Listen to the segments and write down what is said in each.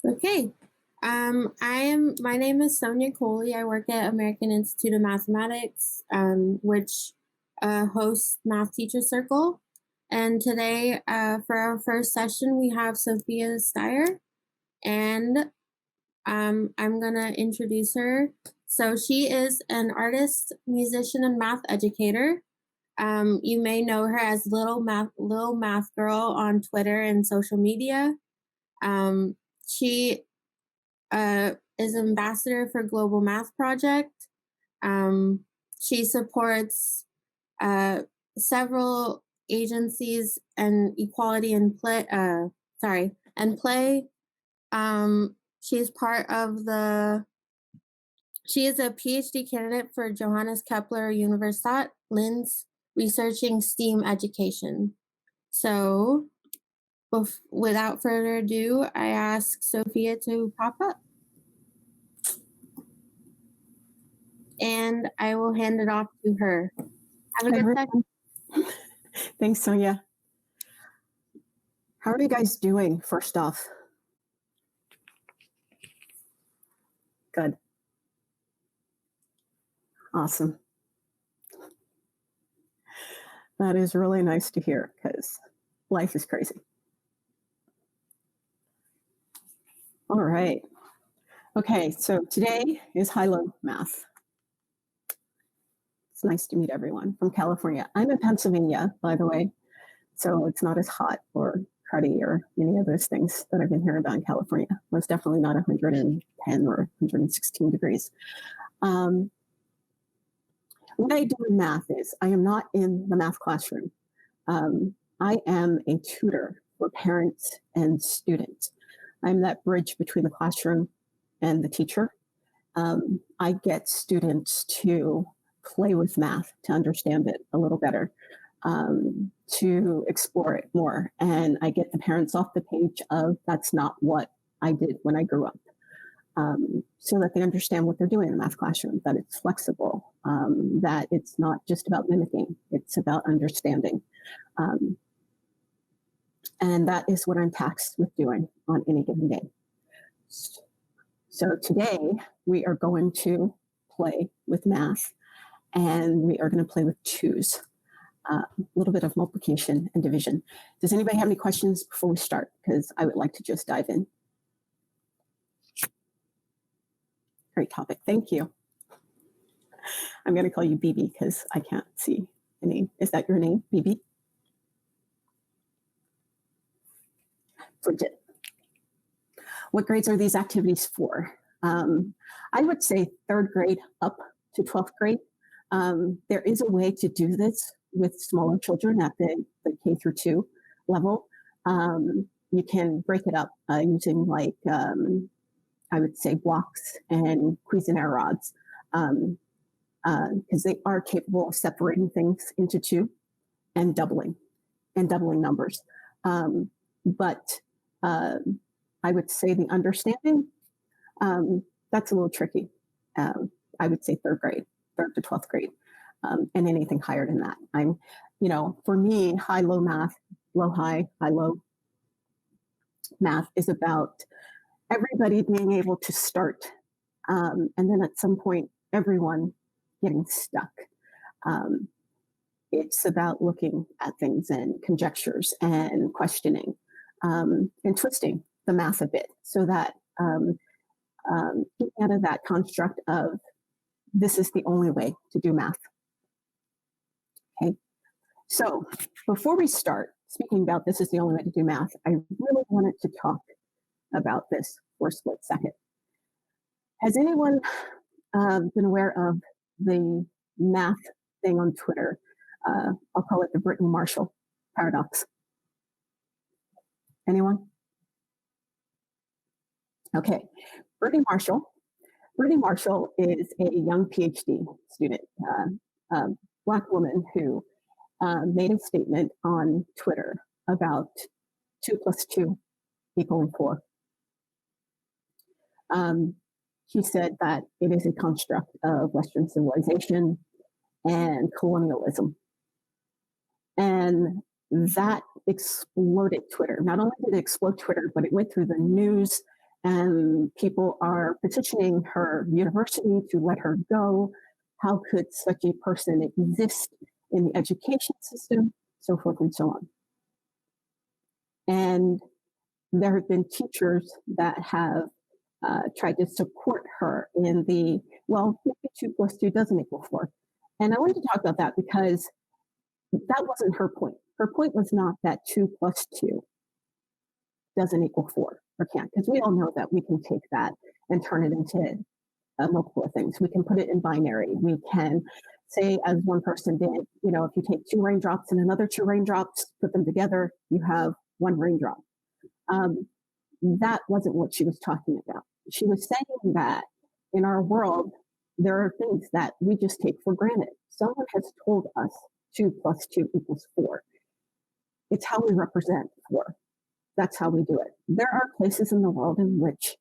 Okay. My name is Sonia Coley. I work at American Institute of Mathematics, which hosts Math Teacher Circle. And today, for our first session, we have Sophia Stier, and I'm gonna introduce her. So she is an artist, musician, and math educator. You may know her as LilMathGirl on Twitter and social media. She is ambassador for Global Math Project. She supports several agencies and equality and play. And play. She's part of the. She is a PhD candidate for Johannes Kepler Universität-Linz, researching STEAM education. So, without further ado, I ask Sophia to pop up. And I will hand it off to her. Have a good second. Thanks, Sonia. How are you guys doing, first off? Good. Awesome. That is really nice to hear because life is crazy. All right. Okay, so today is high-low math. It's nice to meet everyone from California. I'm in Pennsylvania, by the way, so it's not as hot or cruddy or any of those things that I've been hearing about in California. It's definitely not 110 or 116 degrees. What I do in math is I am not in the math classroom. I am a tutor for parents and students. I'm that bridge between the classroom and the teacher. I get students to play with math, to understand it a little better, to explore it more. And I get the parents off the page of that's not what I did when I grew up. So that they understand what they're doing in the math classroom, that it's flexible, that it's not just about mimicking, it's about understanding. And that is what I'm tasked with doing on any given day. So today we are going to play with math, and we are going to play with twos, a little bit of multiplication and division. Does anybody have any questions before we start? Because I would like to just dive in. Great topic. Thank you. I'm going to call you BB because I can't see the name. Is that your name, BB? Bridget. What grades are these activities for? I would say third grade up to 12th grade. There is a way to do this with smaller children at the K through 2 level. You can break it up using like, I would say blocks and Cuisenaire rods, because they are capable of separating things into two and doubling numbers. But I would say the understanding, that's a little tricky. I would say third to 12th grade, and anything higher than that. For me, high-low math, low-high, high-low math is about everybody being able to start, and then at some point, everyone getting stuck. It's about looking at things and conjectures and questioning, and twisting the math a bit so that getting out of that construct of this is the only way to do math. Okay, so before we start speaking about this is the only way to do math, I really wanted to talk about this for a split second. Has anyone been aware of the math thing on Twitter? I'll call it the Brittany Marshall paradox. Anyone? Okay, Brittany Marshall is a young PhD student, Black woman who made a statement on Twitter about 2 + 2 = 4. She said that it is a construct of Western civilization and colonialism. And that exploded Twitter. Not only did it explode Twitter, but it went through the news and people are petitioning her university to let her go. How could such a person exist in the education system, so forth and so on. And there have been teachers that have tried to support her in the, well, 2 plus 2 doesn't equal 4. And I wanted to talk about that because that wasn't her point. Her point was not that 2 plus 2 doesn't equal 4 or can't, because we all know that we can take that and turn it into multiple things. We can put it in binary. We can say, as one person did, if you take 2 raindrops and another 2 raindrops, put them together, you have 1 raindrop. That wasn't what she was talking about. She was saying that in our world, there are things that we just take for granted. Someone has told us 2 plus 2 equals 4. It's how we represent 4. That's how we do it. There are places in the world in which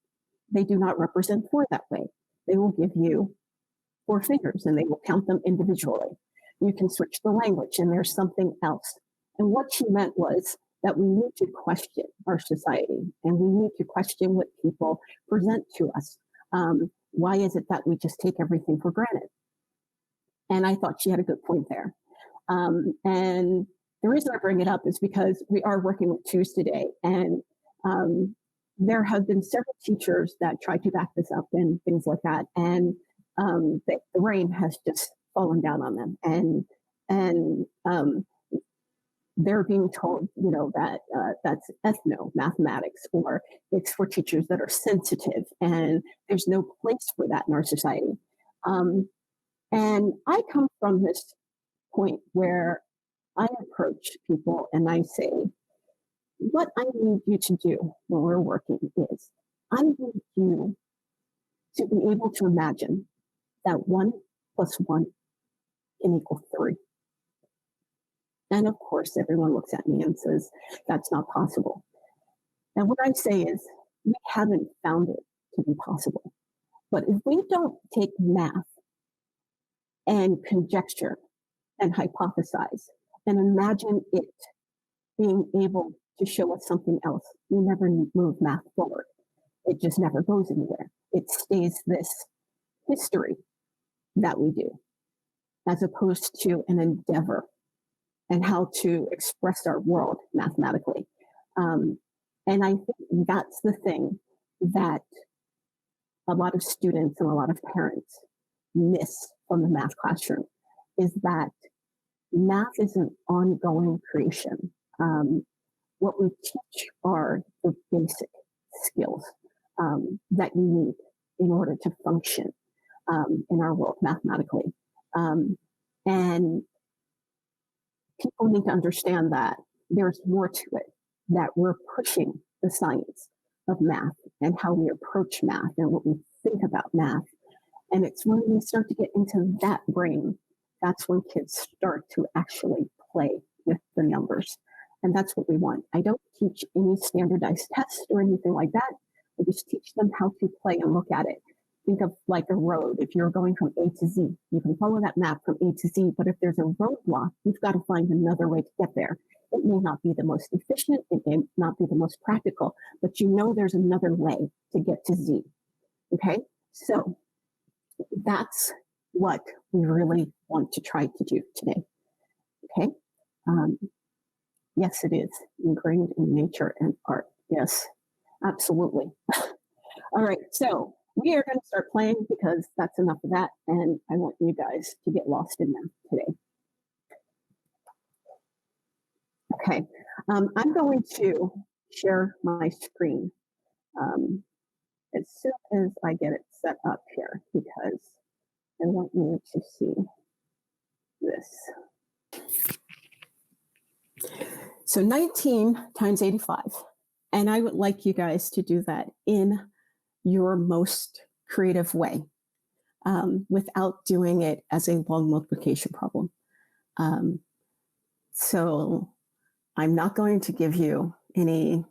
they do not represent 4 that way. They will give you 4 fingers and they will count them individually. You can switch the language and there's something else. And what she meant was that we need to question our society and we need to question what people present to us. Why is it that we just take everything for granted? And I thought she had a good point there. And the reason I bring it up is because we are working with twos today, and there have been several teachers that tried to back this up and things like that, and the rain has just fallen down on them, and they're being told, that that's ethno-mathematics, or it's for teachers that are sensitive, and there's no place for that in our society. And I come from this point where I approach people and I say, what I need you to do when we're working is, I need you to be able to imagine that 1 plus 1 can equal 3. And of course, everyone looks at me and says, that's not possible. And what I say is, we haven't found it to be possible. But if we don't take math and conjecture and hypothesize and imagine it being able to show us something else, we never move math forward. It just never goes anywhere. It stays this history that we do, as opposed to an endeavor and how to express our world mathematically. And I think that's the thing that a lot of students and a lot of parents miss from the math classroom, is that math is an ongoing creation. What we teach are the basic skills that you need in order to function in our world mathematically. And people need to understand that there's more to it, that we're pushing the science of math and how we approach math and what we think about math. And it's when we start to get into that brain, that's when kids start to actually play with the numbers. And that's what we want. I don't teach any standardized tests or anything like that. I just teach them how to play and look at it. Think of like a road. If you're going from A to Z, you can follow that map from A to Z, but if there's a roadblock, you've got to find another way to get there. It may not be the most efficient, it may not be the most practical, but you know there's another way to get to Z. Okay, so that's what we really want to try to do today. Okay, yes, it is ingrained in nature and art. Yes, absolutely. All right, so we are going to start playing because that's enough of that, and I want you guys to get lost in math today. Okay, I'm going to share my screen as soon as I get it set up here, because I want you to see this. So 19 times 85, and I would like you guys to do that in your most creative way, without doing it as a long multiplication problem. So I'm not going to give you any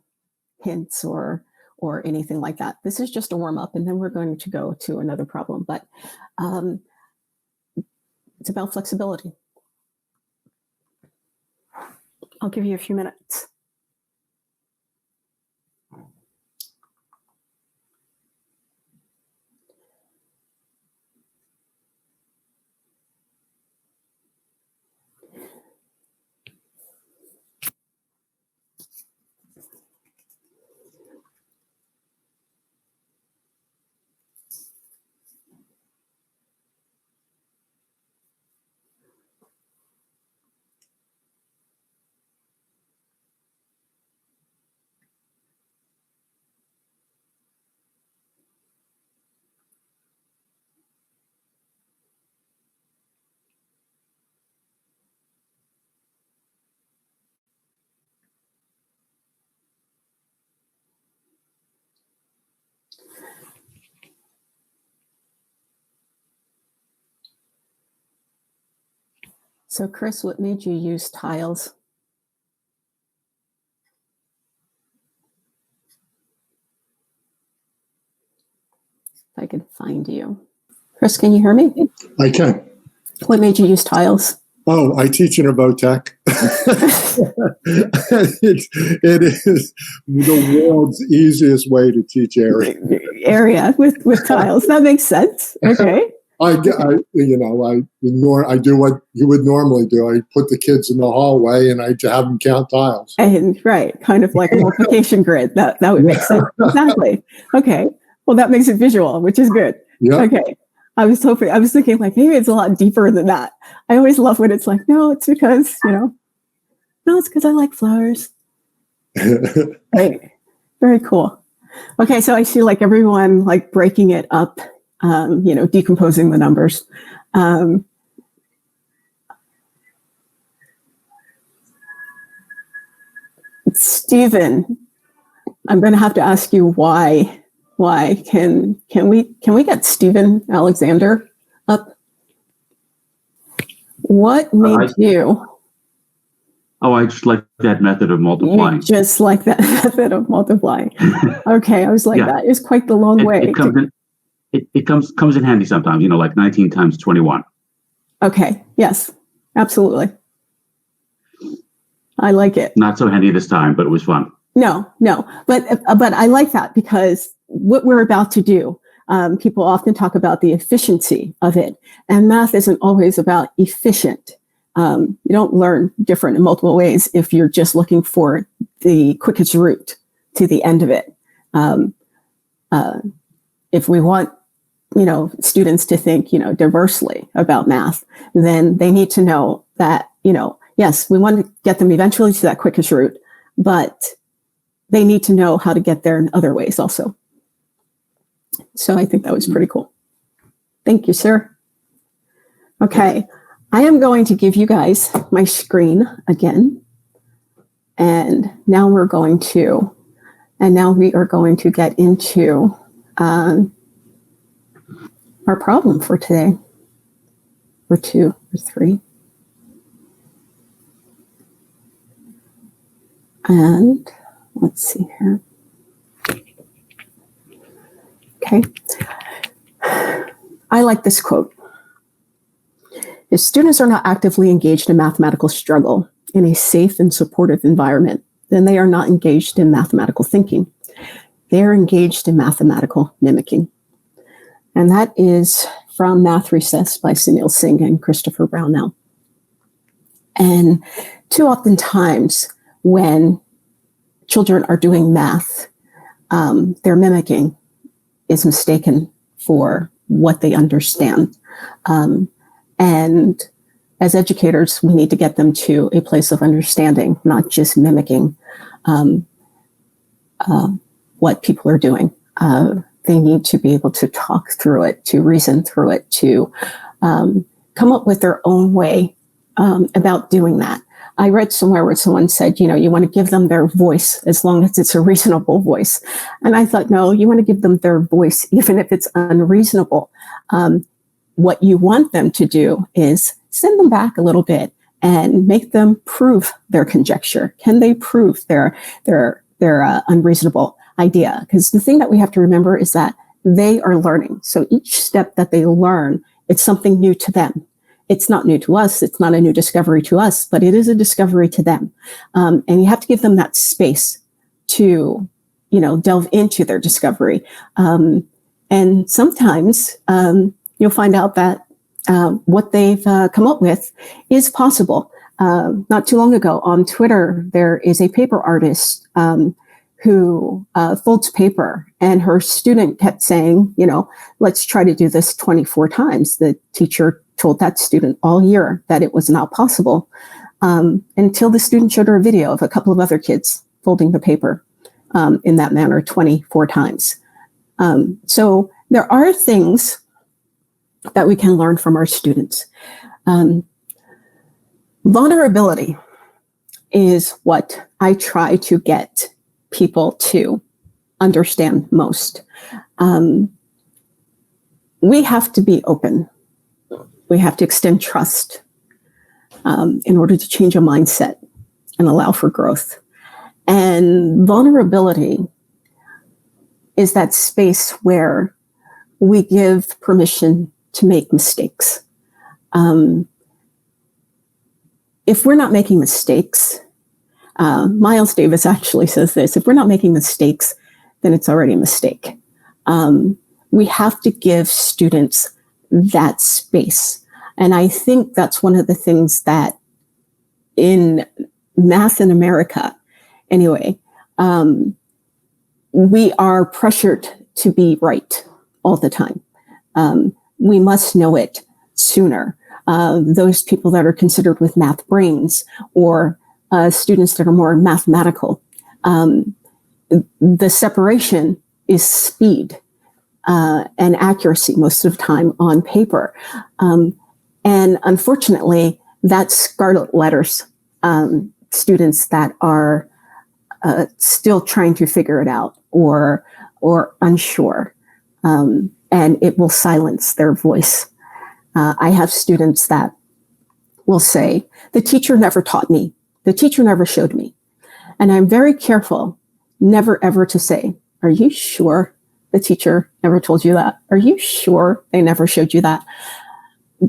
hints or anything like that. This is just a warm up, and then we're going to go to another problem. But it's about flexibility. I'll give you a few minutes. So Chris, what made you use tiles? If I could find you. Chris, can you hear me? I can. What made you use tiles? Oh, I teach in a VOTEC. it is the world's easiest way to teach area. Area with tiles. That makes sense. Okay. I do what you would normally do. I put the kids in the hallway and I have them count tiles. And right, kind of like a multiplication grid. That would make sense. Exactly. Okay. Well, that makes it visual, which is good. Yeah. Okay. I was thinking like maybe it's a lot deeper than that. I always love when it's like, no, it's because, no, it's because I like flowers. Right. Very cool. Okay. So I see like everyone like breaking it up, decomposing the numbers. Stephen, I'm going to have to ask you why can we get Stephen Alexander up? What made you? Oh, I just like that method of multiplying. You just like that method of multiplying. Okay, I was like, that is quite the long way. It comes in handy sometimes, like 19 times 21. Okay, yes, absolutely. I like it. Not so handy this time, but it was fun. No, but I like that because what we're about to do, people often talk about the efficiency of it, and math isn't always about efficient. You don't learn different in multiple ways if you're just looking for the quickest route to the end of it. If we want, students to think, diversely about math, then they need to know that, yes, we want to get them eventually to that quickest route, but they need to know how to get there in other ways also. So I think that was pretty cool. Thank you, sir. Okay, I am going to give you guys my screen again. And now we are going to get into our problem for today, or 2 or 3. And let's see here. Okay. I like this quote. If students are not actively engaged in mathematical struggle in a safe and supportive environment, then they are not engaged in mathematical thinking. They are engaged in mathematical mimicking. And that is from Math Recess by Sunil Singh and Christopher Brownell. And too often times when children are doing math, their mimicking is mistaken for what they understand. And as educators, we need to get them to a place of understanding, not just mimicking what people are doing. They need to be able to talk through it, to reason through it, to come up with their own way about doing that. I read somewhere where someone said, you want to give them their voice as long as it's a reasonable voice. And I thought, no, you want to give them their voice, even if it's unreasonable. What you want them to do is send them back a little bit and make them prove their conjecture. Can they prove their unreasonable idea? Because the thing that we have to remember is that they are learning. So each step that they learn, it's something new to them. It's not new to us. It's not a new discovery to us, but it is a discovery to them. And you have to give them that space to, delve into their discovery. And sometimes you'll find out that what they've come up with is possible. Not too long ago on Twitter, there is a paper artist who folds paper, and her student kept saying, let's try to do this 24 times. The teacher told that student all year that it was not possible, until the student showed her a video of a couple of other kids folding the paper in that manner 24 times. So there are things that we can learn from our students. Vulnerability is what I try to get people to understand most. We have to be open. We have to extend trust in order to change a mindset and allow for growth. And vulnerability is that space where we give permission to make mistakes. If we're not making mistakes, Miles Davis actually says this, if we're not making mistakes, then it's already a mistake. We have to give students that space. And I think that's one of the things that in math in America, anyway, we are pressured to be right all the time. We must know it sooner. Those people that are considered with math brains or students that are more mathematical, the separation is speed and accuracy most of the time on paper. And unfortunately, that scarlet letters students that are still trying to figure it out or unsure, and it will silence their voice. I have students that will say, the teacher never taught me. The teacher never showed me. And I'm very careful never ever to say, are you sure the teacher never told you that? Are you sure they never showed you that?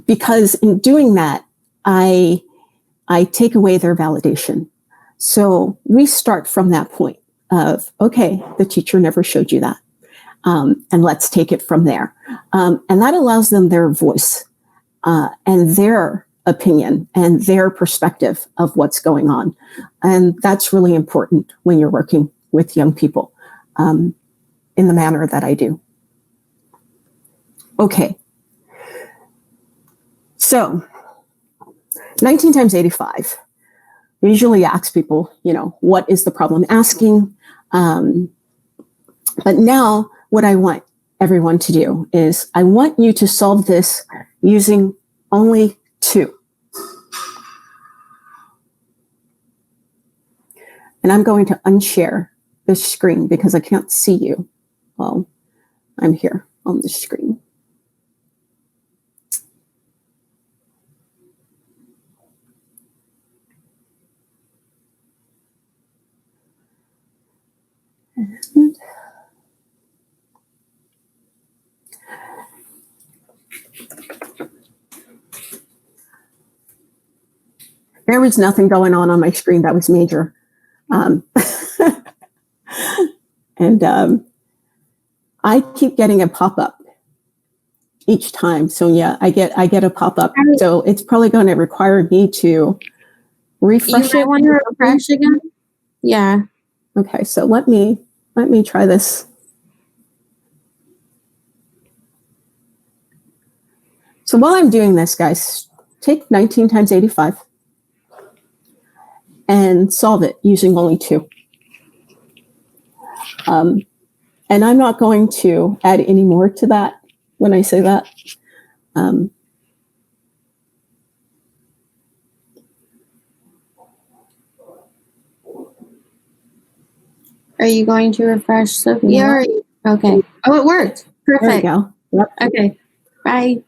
Because in doing that, I take away their validation. So we start from that point of, okay, the teacher never showed you that. And let's take it from there. And that allows them their voice and their opinion and their perspective of what's going on. And that's really important when you're working with young people in the manner that I do. Okay. So 19 times 85. We usually ask people, what is the problem asking? But now what I want everyone to do is I want you to solve this using only 2. And I'm going to unshare this screen because I can't see you while I'm here on the screen. And there was nothing going on my screen that was major. And I keep getting a pop-up each time. So yeah, I get a pop-up. So it's probably going to require me to refresh it. You might want to refresh again? Yeah. Okay, so let me try this. So while I'm doing this, guys, take 19 times 85 and solve it using only 2. And I'm not going to add any more to that when I say that. Are you going to refresh, Sophia? Yeah. Okay. Oh, it worked. Perfect. There we go. Yep. Okay. Bye.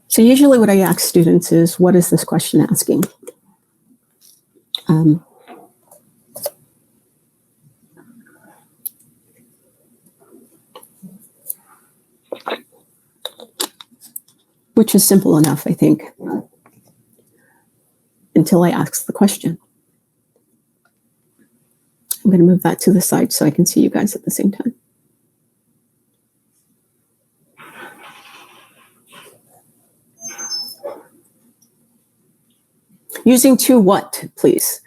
So usually what I ask students is, what is this question asking? Which is simple enough, I think, until I ask the question. I'm going to move that to the side so I can see you guys at the same time. Using 2 what, please?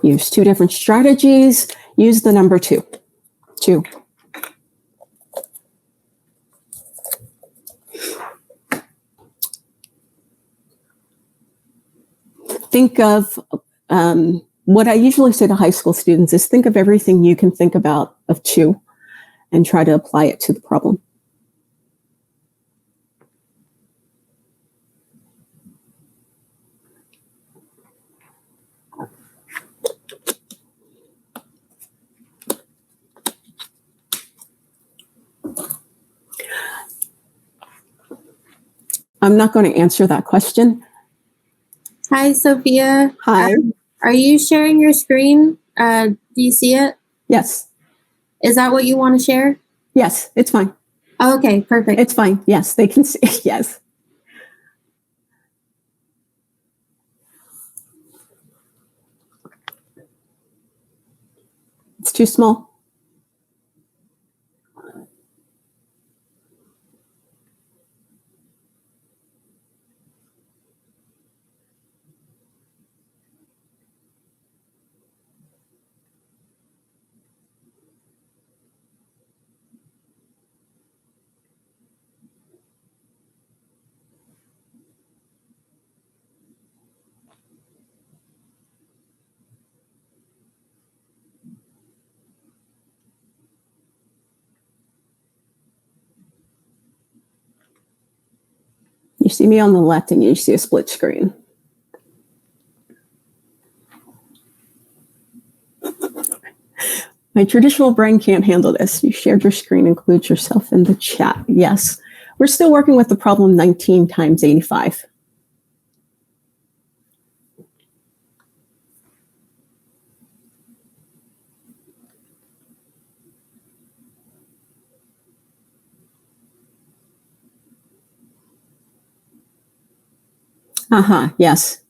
Use 2 different strategies. Use the number 2. 2. Think of what I usually say to high school students is think of everything you can think about of 2 and try to apply it to the problem. I'm not going to answer that question. Hi, Sophia. Hi. Are you sharing your screen? Do you see it? Yes. Is that what you want to share? Yes, it's fine. Oh, okay, perfect. It's fine. Yes, they can see. Yes. It's too small. You see me on the left and you see a split screen. My traditional brain can't handle this. You shared your screen, include yourself in the chat. Yes. We're still working with the problem 19 times 85. Yes.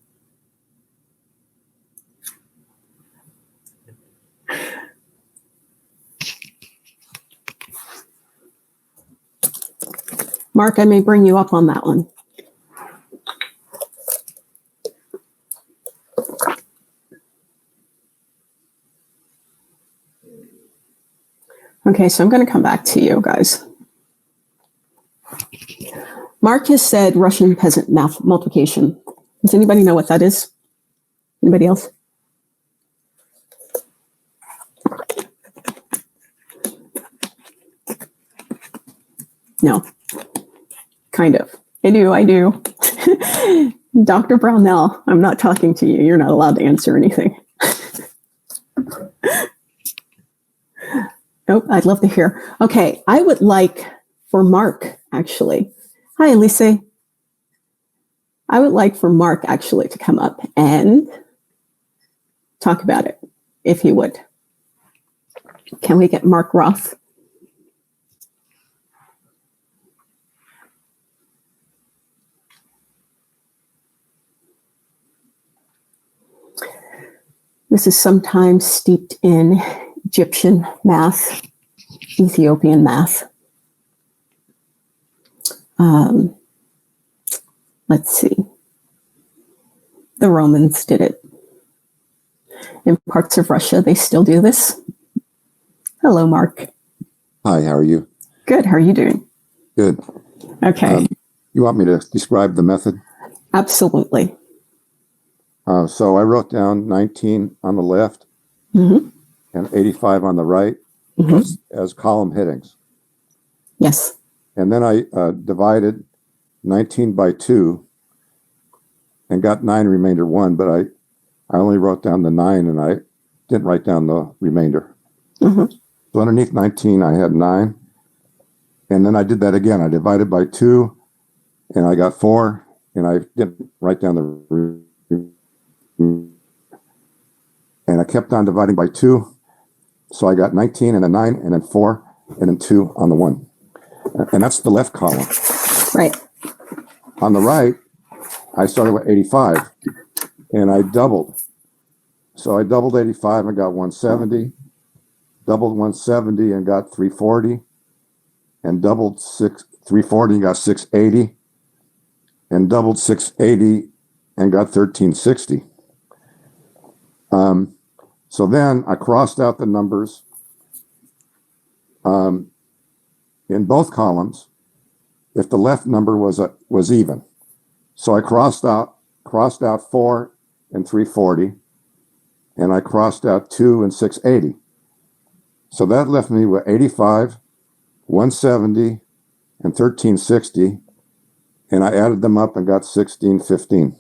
Mark, I may bring you up on that one. Okay, so I'm going to come back to you guys. Mark has said Russian peasant math multiplication. Does anybody know what that is? Anybody else? No. Kind of. I do. Dr. Brownell, I'm not talking to you. You're not allowed to answer anything. Nope, I'd love to hear. Okay, I would like for Mark, actually. Hi, Elise. I would like for Mark, actually, to come up and talk about it, if he would. Can we get Mark Roth? This is sometimes steeped in Egyptian math, Ethiopian math. Let's see. The Romans did it. In parts of Russia, they still do this. Hello, Mark. Hi, how are you? Good. How are you doing? Good. Okay. You want me to describe the method? Absolutely. So I wrote down 19 on the left Mm-hmm. and 85 on the right as column headings. Yes. And then I divided 19 by 2 and got 9 remainder 1, but I only wrote down the 9 and I didn't write down the remainder. Mm-hmm. So underneath 19, I had 9. And then I did that again. I divided by 2 and I got 4 and I didn't write down the and I kept on dividing by 2. So I got 19 and then 9 and then 4 and then 2 on the 1. And that's the left column. Right. On the right, I started with 85 and I doubled. So I doubled 85 and got 170, doubled 170 and got 340, and doubled 340 and got 680, and doubled 680 and got 1360. So then I crossed out the numbers in both columns if the left number was even. So I crossed out 4 and 340, and I crossed out 2 and 680. So that left me with 85 170, and 1360, and I added them up and got 1615.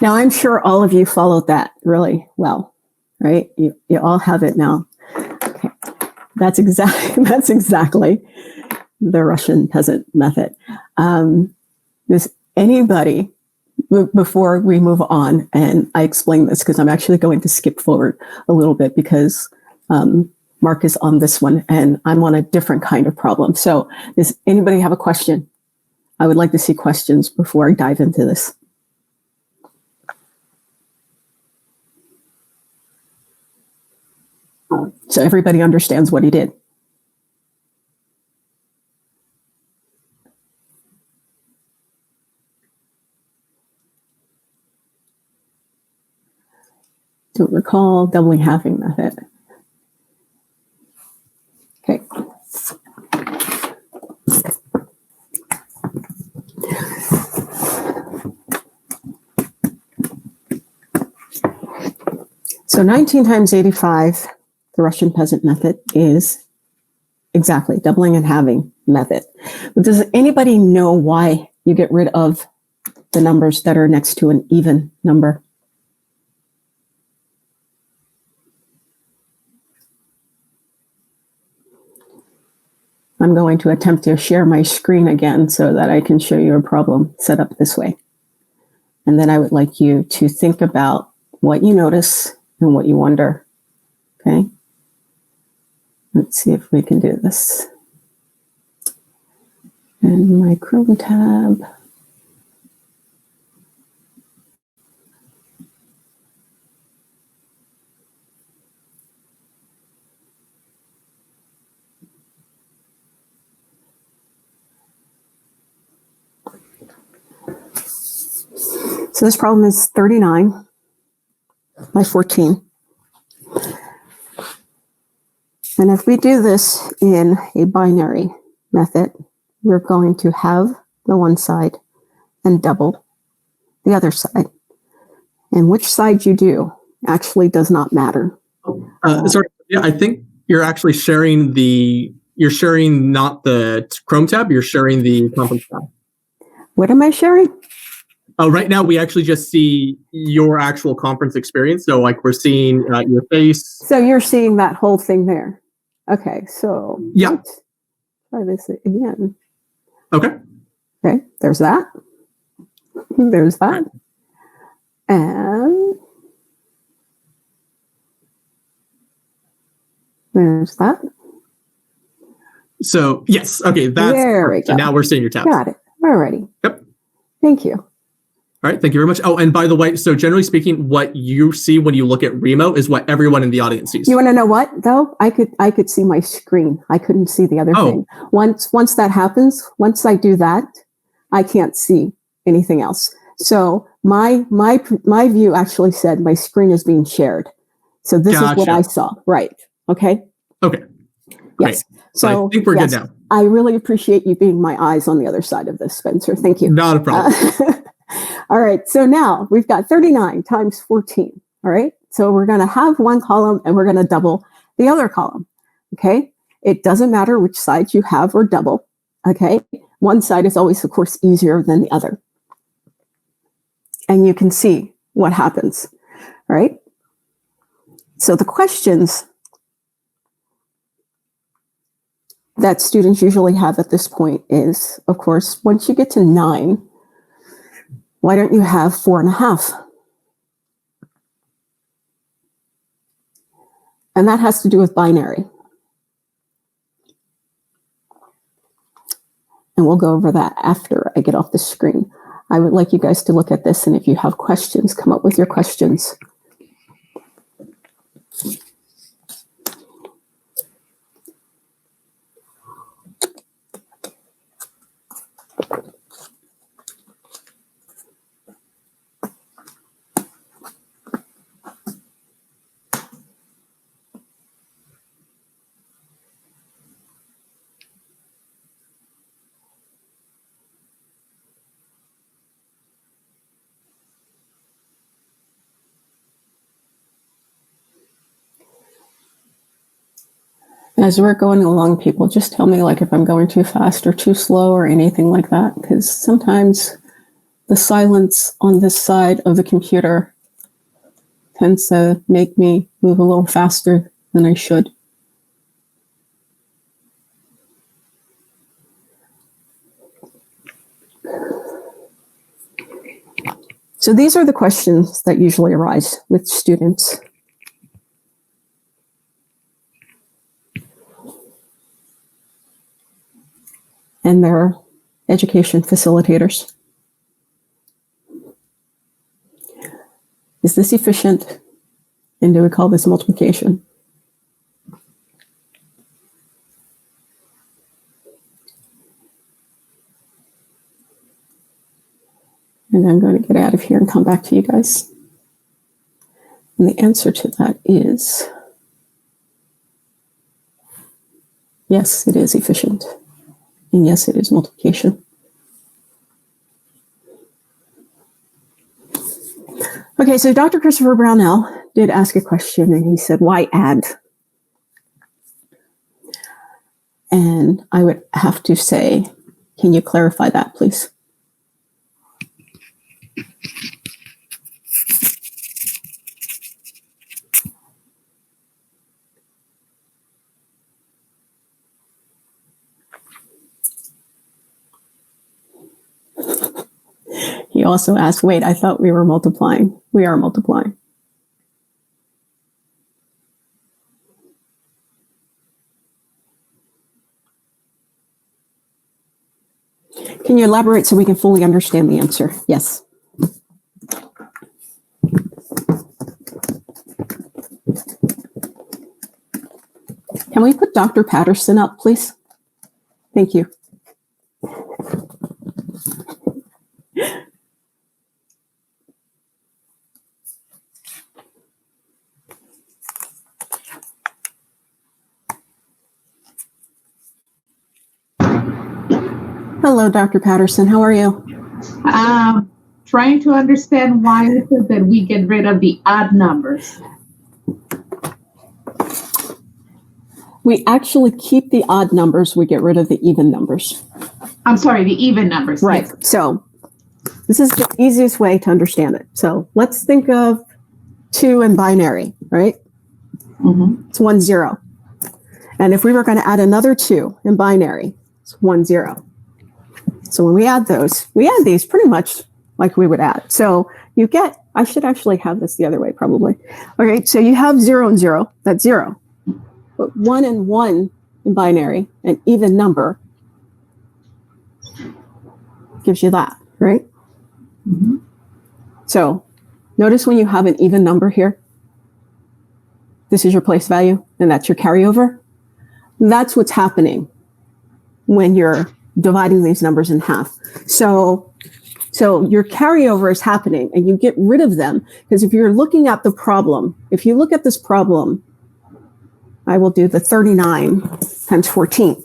Now, I'm sure all of you followed that really well, right? You all have it now. Okay. That's exactly the Russian peasant method. Does anybody, before we move on, and I explain this because I'm actually going to skip forward a little bit because Mark is on this one and I'm on a different kind of problem. So does anybody have a question? I would like to see questions before I dive into this. So everybody understands what he did. Don't recall doubling halving method. Okay. So 19 times 85, the Russian peasant method, is exactly doubling and halving method. But does anybody know why you get rid of the numbers that are next to an even number? I'm going to attempt to share my screen again so that I can show you a problem set up this way. And then I would like you to think about what you notice and what you wonder. Okay? Let's see if we can do this. And my Chrome tab. So this problem is 39 by 14. And if we do this in a binary method, we're going to have the one side and double the other side. And which side you do actually does not matter. Sorry, yeah, I think you're actually sharing not the Chrome tab, you're sharing the conference tab. What am I sharing? Right now, we actually just see your actual conference experience. So, like, we're seeing your face. So you're seeing that whole thing there. Okay, so yeah. Let's try this again. Okay. Okay, there's that. There's that. And there's that. So, yes. Okay, that's there we go. So now we're seeing your tabs. Got it. Alrighty. Yep. Thank you. All right, thank you very much. Oh, and by the way, so generally speaking, what you see when you look at Remo is what everyone in the audience sees. You want to know what though? I could see my screen. I couldn't see the other thing. Once that happens, once I do that, I can't see anything else. So my view actually said my screen is being shared. So this is what I saw. Right. Okay. Okay. Yes. Great. So I think we're good now. I really appreciate you being my eyes on the other side of this, Spencer. Thank you. Not a problem. All right. So now we've got 39 times 14. All right. So we're going to have one column and we're going to double the other column. Okay. It doesn't matter which side you have or double. Okay. One side is always, of course, easier than the other. And you can see what happens. All right. So the questions that students usually have at this point is, of course, once you get to 9, why don't you have 4.5? And that has to do with binary. And we'll go over that after I get off the screen. I would like you guys to look at this, and if you have questions, come up with your questions. As we're going along, people, just tell me like if I'm going too fast or too slow or anything like that, because sometimes the silence on this side of the computer tends to make me move a little faster than I should. So these are the questions that usually arise with students. And their education facilitators. Is this efficient? And do we call this multiplication? And I'm going to get out of here and come back to you guys. And the answer to that is yes, it is efficient. And yes, it is multiplication. Okay, so Dr. Christopher Brownell did ask a question, and he said, why add? And I would have to say, can you clarify that, please? He also asked, wait, I thought we were multiplying. We are multiplying. Can you elaborate so we can fully understand the answer? Yes. Can we put Dr. Patterson up, please? Thank you. Hello, Dr. Patterson. How are you? Trying to understand why it is that we get rid of the odd numbers. We actually keep the odd numbers. We get rid of the even numbers. I'm sorry, the even numbers. Right. Yes. So this is the easiest way to understand it. So let's think of 2 in binary, right? Mm-hmm. It's 1, 0. And if we were going to add another 2 in binary, it's 1, 0. So when we add those, we add these pretty much like we would add. So you get, I should actually have this the other way probably. Okay, so you have 0 and 0, that's 0. But 1 and 1 in binary, an even number, gives you that, right? Mm-hmm. So notice when you have an even number here, this is your place value, and that's your carryover. That's what's happening when you're dividing these numbers in half. So your carryover is happening, and you get rid of them, because if you're looking at the problem, if you look at this problem, I will do the 39 times 14.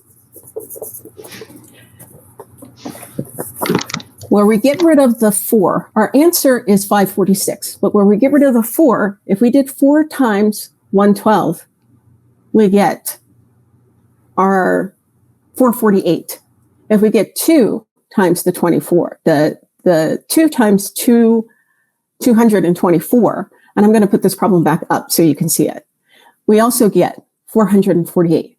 Where we get rid of the 4, our answer is 546. But where we get rid of the 4, if we did 4 times 112, we get our 448. If we get 2 times the 24, the 2 times 2, 224, and I'm going to put this problem back up so you can see it. We also get 448.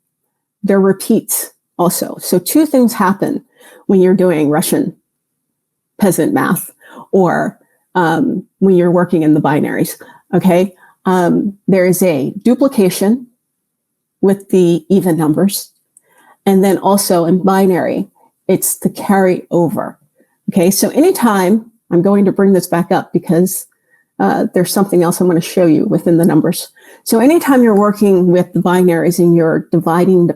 They're repeats also. So 2 things happen when you're doing Russian peasant math or when you're working in the binaries, okay? There is a duplication with the even numbers. And then also in binary, it's the carryover. Okay, so anytime, I'm going to bring this back up because there's something else I'm going to show you within the numbers. So anytime you're working with the binaries and you're dividing,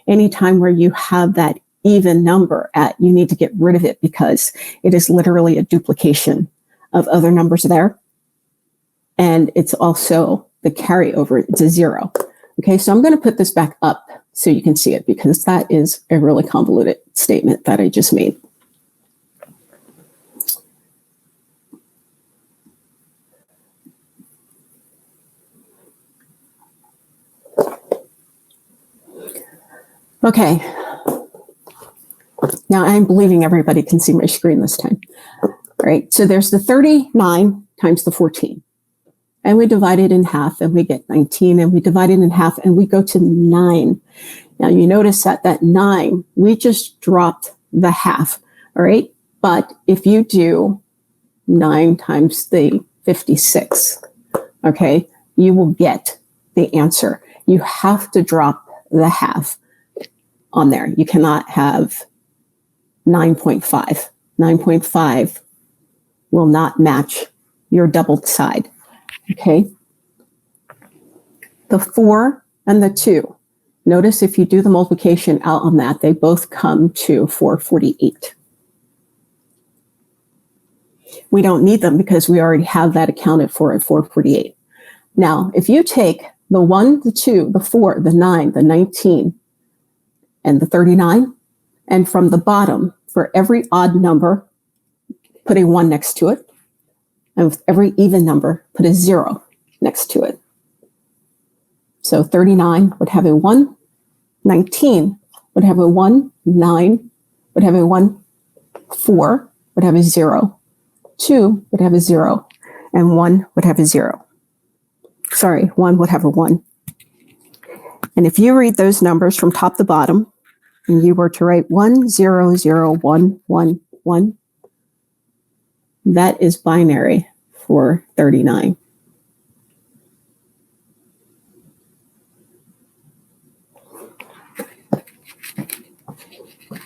anytime where you have that even number you need to get rid of it because it is literally a duplication of other numbers there. And it's also the carryover, it's a 0. Okay, so I'm going to put this back up so you can see it because that is a really convoluted statement that I just made. Okay. Now I'm believing everybody can see my screen this time. All right. So there's the 39 times the 14. And we divide it in half and we get 19, and we divide it in half and we go to 9. Now you notice that that 9, we just dropped the half. All right. But if you do 9 times the 56, okay, you will get the answer. You have to drop the half on there. You cannot have 9.5. 9.5 will not match your doubled side. Okay. The 4 and the 2. Notice if you do the multiplication out on that, they both come to 448. We don't need them because we already have that accounted for at 448. Now, if you take the 1, the 2, the 4, the 9, the 19, and the 39, and from the bottom, for every odd number, put a 1 next to it. And with every even number, put a 0 next to it. So 39 would have a 1, 19 would have a 1, 9 would have a 1, 4 would have a 0, 2 would have a 0, and 1 would have a 0. Sorry, 1 would have a 1. And if you read those numbers from top to bottom, and you were to write 1, 0, 0, 1, 1, 1, that is binary for 39.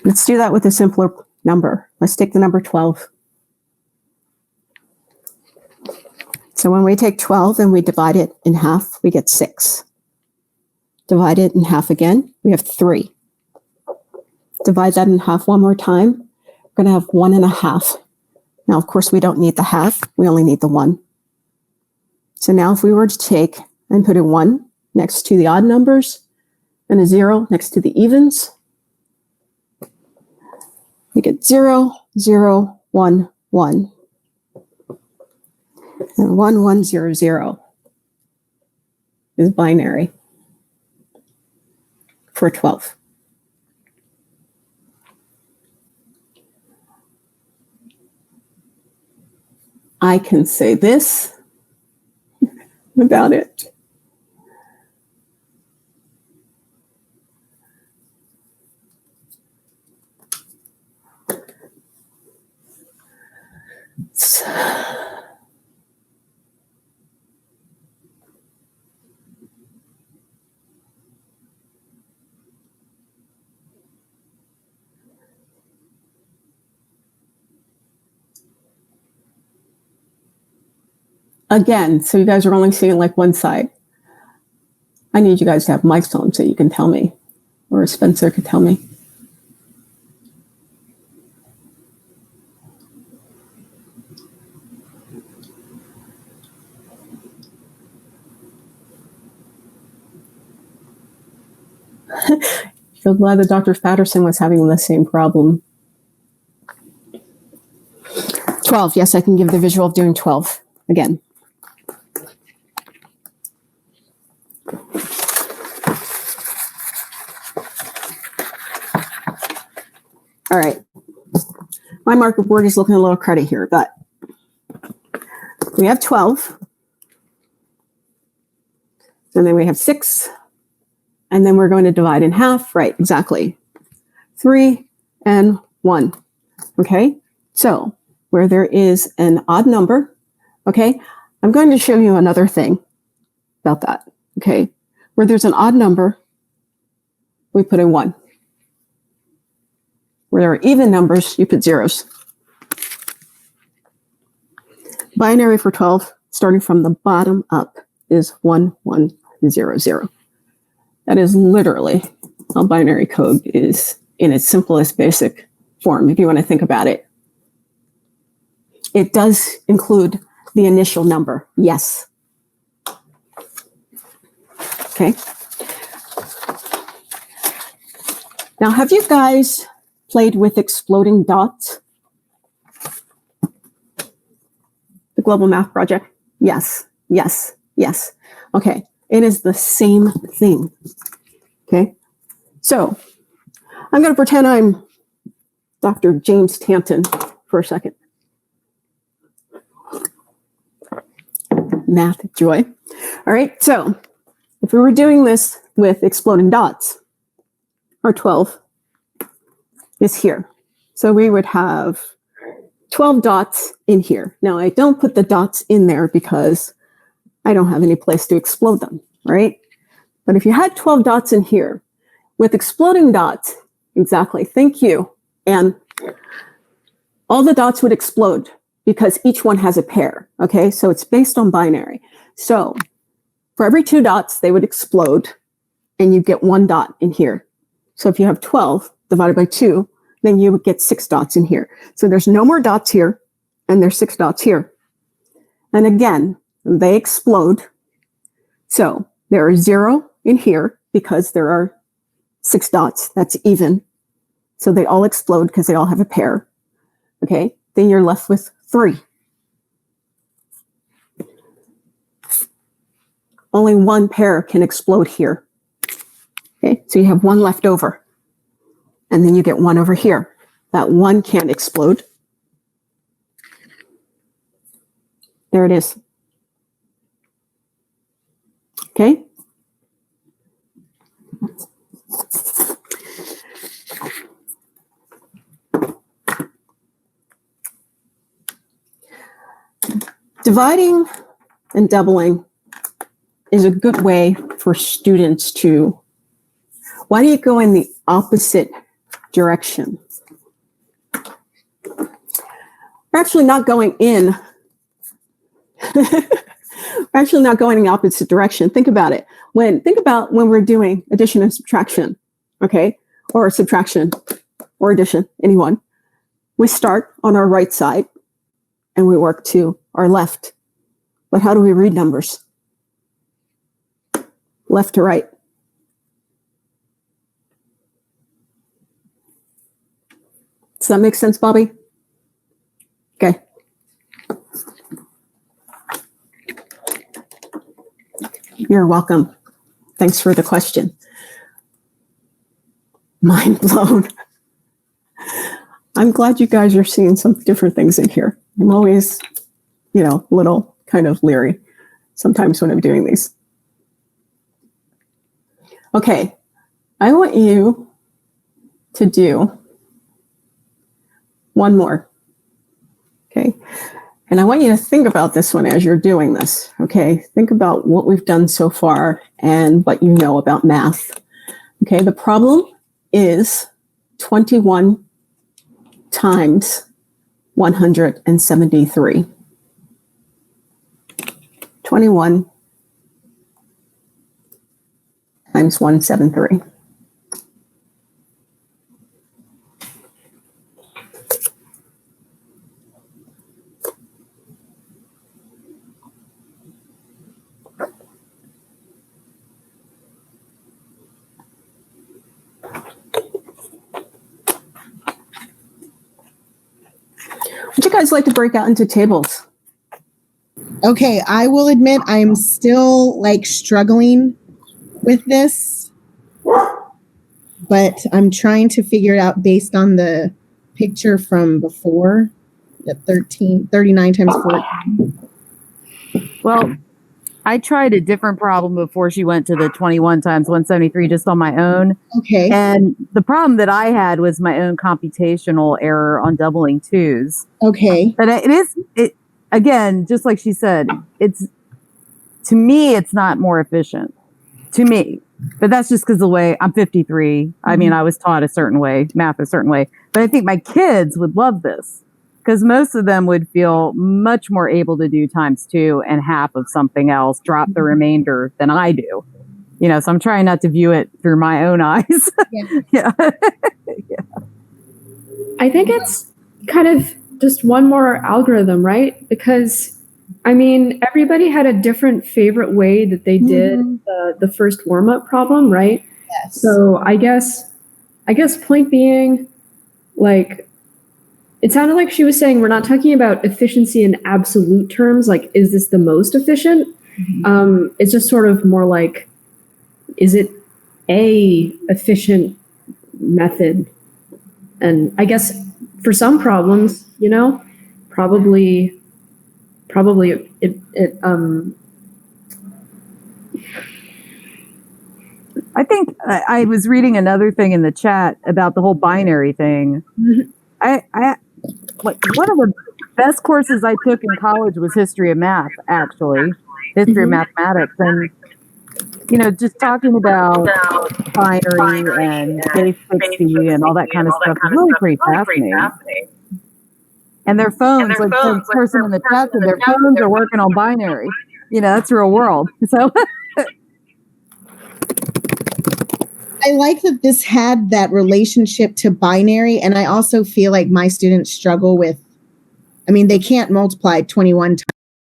Let's do that with a simpler number. Let's take the number 12. So when we take 12 and we divide it in half, we get 6. Divide it in half again, we have 3. Divide that in half one more time, we're going to have 1.5. Now, of course, we don't need the half. We only need the 1. So now if we were to take and put a 1 next to the odd numbers and a 0 next to the evens, we get 0, 0, 1, 1. And 1, 1, 0, 0 is binary for 12. I can say this about it. Again, so you guys are only seeing like one side. I need you guys to have mics on so you can tell me, or Spencer could tell me. So glad that Dr. Patterson was having the same problem. 12, yes, I can give the visual of doing 12 again. All right. My marker board is looking a little cruddy here, but we have 12. And then we have 6. And then we're going to divide in half. Right, exactly. 3 and 1. Okay. So where there is an odd number, okay, I'm going to show you another thing about that. Okay. Where there's an odd number, we put a 1. Where there are even numbers, you put zeros. Binary for 12, starting from the bottom up, is 1, 1, 0, 0. That is literally how binary code is in its simplest basic form, if you want to think about it. It does include the initial number, yes. Okay. Now, have you guys played with exploding dots? The Global Math Project? Yes, yes, yes. Okay, it is the same thing. Okay, so I'm going to pretend I'm Dr. James Tanton for a second. Math joy. All right, so if we were doing this with exploding dots, our 12 is here. So we would have 12 dots in here. Now, I don't put the dots in there because I don't have any place to explode them, right? But if you had 12 dots in here, with exploding dots, exactly, thank you, and all the dots would explode because each one has a pair, okay? So it's based on binary. So for every 2 dots, they would explode, and you get 1 dot in here. So if you have 12 divided by 2, then you would get 6 dots in here. So there's no more dots here, and there's 6 dots here. And again, they explode. So there are 0 in here because there are 6 dots. That's even. So they all explode because they all have a pair. Okay, then you're left with 3. Only 1 pair can explode here. Okay, so you have 1 left over. And then you get 1 over here. That 1 can't explode. There it is. Okay. Dividing and doubling is a good way for students to, why do you go in the opposite direction? We're actually not going in. We're actually not going in the opposite direction. Think about it. Think about when we're doing addition and subtraction, okay? Or subtraction or addition, anyone. We start on our right side and we work to our left. But how do we read numbers? Left to right. Does that make sense, Bobby? Okay. You're welcome. Thanks for the question. Mind blown. I'm glad you guys are seeing some different things in here. I'm always, a little kind of leery sometimes when I'm doing these. Okay, I want you to do one more. Okay, and I want you to think about this one as you're doing this. Okay, think about what we've done so far and what you know about math. Okay, the problem is 21 times 173. 21 times 173. Would you guys like to break out into tables? Okay, I will admit I'm still struggling with this, but I'm trying to figure it out based on the picture from before, the 39 times 14. Well, I tried a different problem before she went to the 21 times 173 just on my own. Okay. And the problem that I had was my own computational error on doubling twos. Okay. But it again, just like she said, to me, it's not more efficient. To me. But that's just because the way I'm 53. I mean, I was taught a certain way, math a certain way. But I think my kids would love this because most of them would feel much more able to do times 2 and half of something else, drop the remainder than I do. So I'm trying not to view it through my own eyes. Yeah. Yeah. I think it's kind of just one more algorithm, right? Because everybody had a different favorite way that they did the first warm-up problem, right? Yes. So I guess point being, it sounded like she was saying we're not talking about efficiency in absolute terms, is this the most efficient? It's just sort of more like, is it a efficient method. And I guess for some problems, probably it I think I was reading another thing in the chat about the whole binary thing. I like one of the best courses I took in college was history of math, actually, history of mathematics, and just talking about binary and base 60 and all that kind of stuff is really pretty fascinating. And their phones, like the person in the chat said, their phones are working on binary. That's real world. So. I like that this had that relationship to binary, and I also feel like my students struggle with, they can't multiply 21 times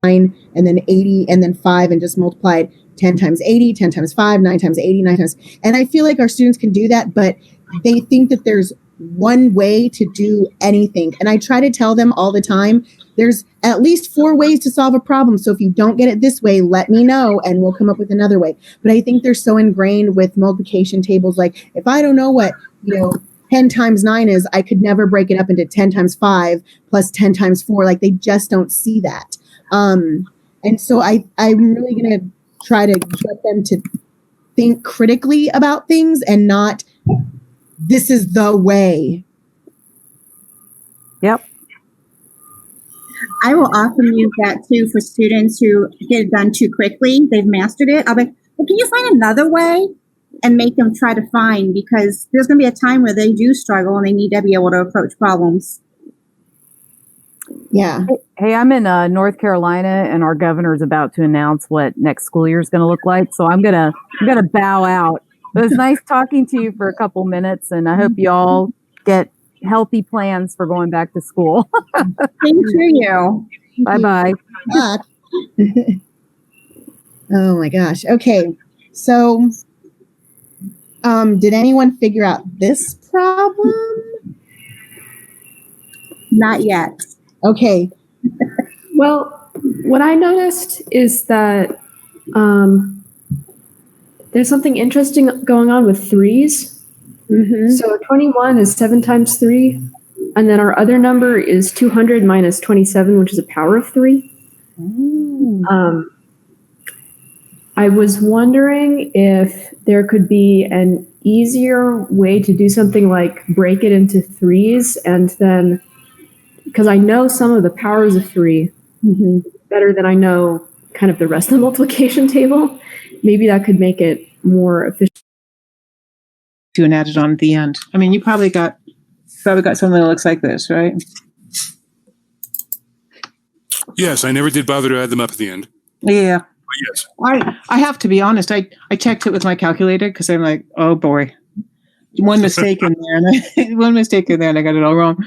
9 and then 80 and then 5 and just multiply it 10 times 80, 10 times 5, 9 times 80, 9 times. And I feel like our students can do that, but they think that there's one way to do anything. And I try to tell them all the time, there's at least 4 ways to solve a problem. So if you don't get it this way, let me know and we'll come up with another way. But I think they're so ingrained with multiplication tables. Like if I don't know what, 10 times 9 is, I could never break it up into 10 times 5 plus 10 times 4. Like they just don't see that. And so I'm really going to try to get them to think critically about things and not, this is the way. Yep. I will often use that too for students who get it done too quickly. They've mastered it. I'll be like, well, can you find another way? And make them try to find, because there's going to be a time where they do struggle and they need to be able to approach problems. Yeah. Hey, I'm in North Carolina, and our governor is about to announce what next school year is going to look like. So I'm gonna bow out. It was nice talking to you for a couple minutes, and I hope you all get healthy plans for going back to school. Thank you. Bye-bye. Oh my gosh. Okay. So, did anyone figure out this problem? Not yet. Okay. Well, what I noticed is that there's something interesting going on with threes. So 21 is 7 times 3. And then our other number is 200 minus 27, which is a power of 3. I was wondering if there could be an easier way to do something like break it into threes, and then, because I know some of the powers of 3 better than I know kind of the rest of the multiplication table, maybe that could make it more efficient. And add it on at the end. I mean, you probably got something that looks like this, right? Yes, I never did bother to add them up at the end. Yeah. But yes. I have to be honest. I checked it with my calculator because I'm like, oh boy, one mistake in there, and I got it all wrong.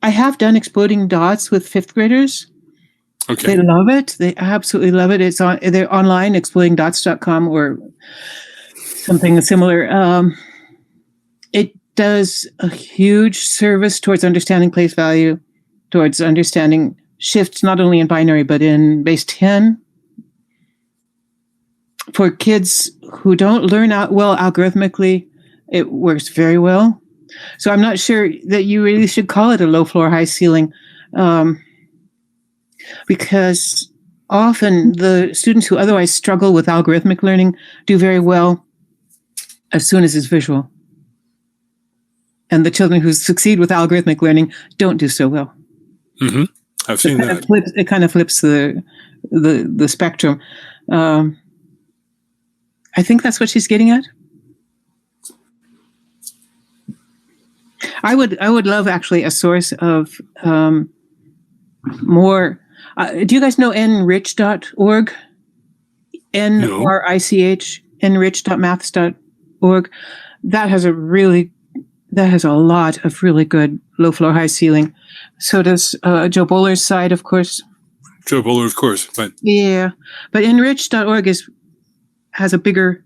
I have done exploding dots with 5th graders. Okay. They love it. They absolutely love it. They're online, explodingdots.com or something similar. It does a huge service towards understanding place value, towards understanding shifts, not only in binary, but in base 10. For kids who don't learn out well algorithmically, it works very well. So I'm not sure that you really should call it a low floor, high ceiling. Because often the students who otherwise struggle with algorithmic learning do very well as soon as it's visual. And the children who succeed with algorithmic learning don't do so well. I've seen that. It kind of flips the spectrum. I think that's what she's getting at. I would love actually a source of more. Do you guys know enrich.org? NRICH, enrich.maths.org. That has a lot of really good low floor, high ceiling. So does Joe Bowler's site, of course. Joe Bowler, of course. But yeah, but enrich.org has a bigger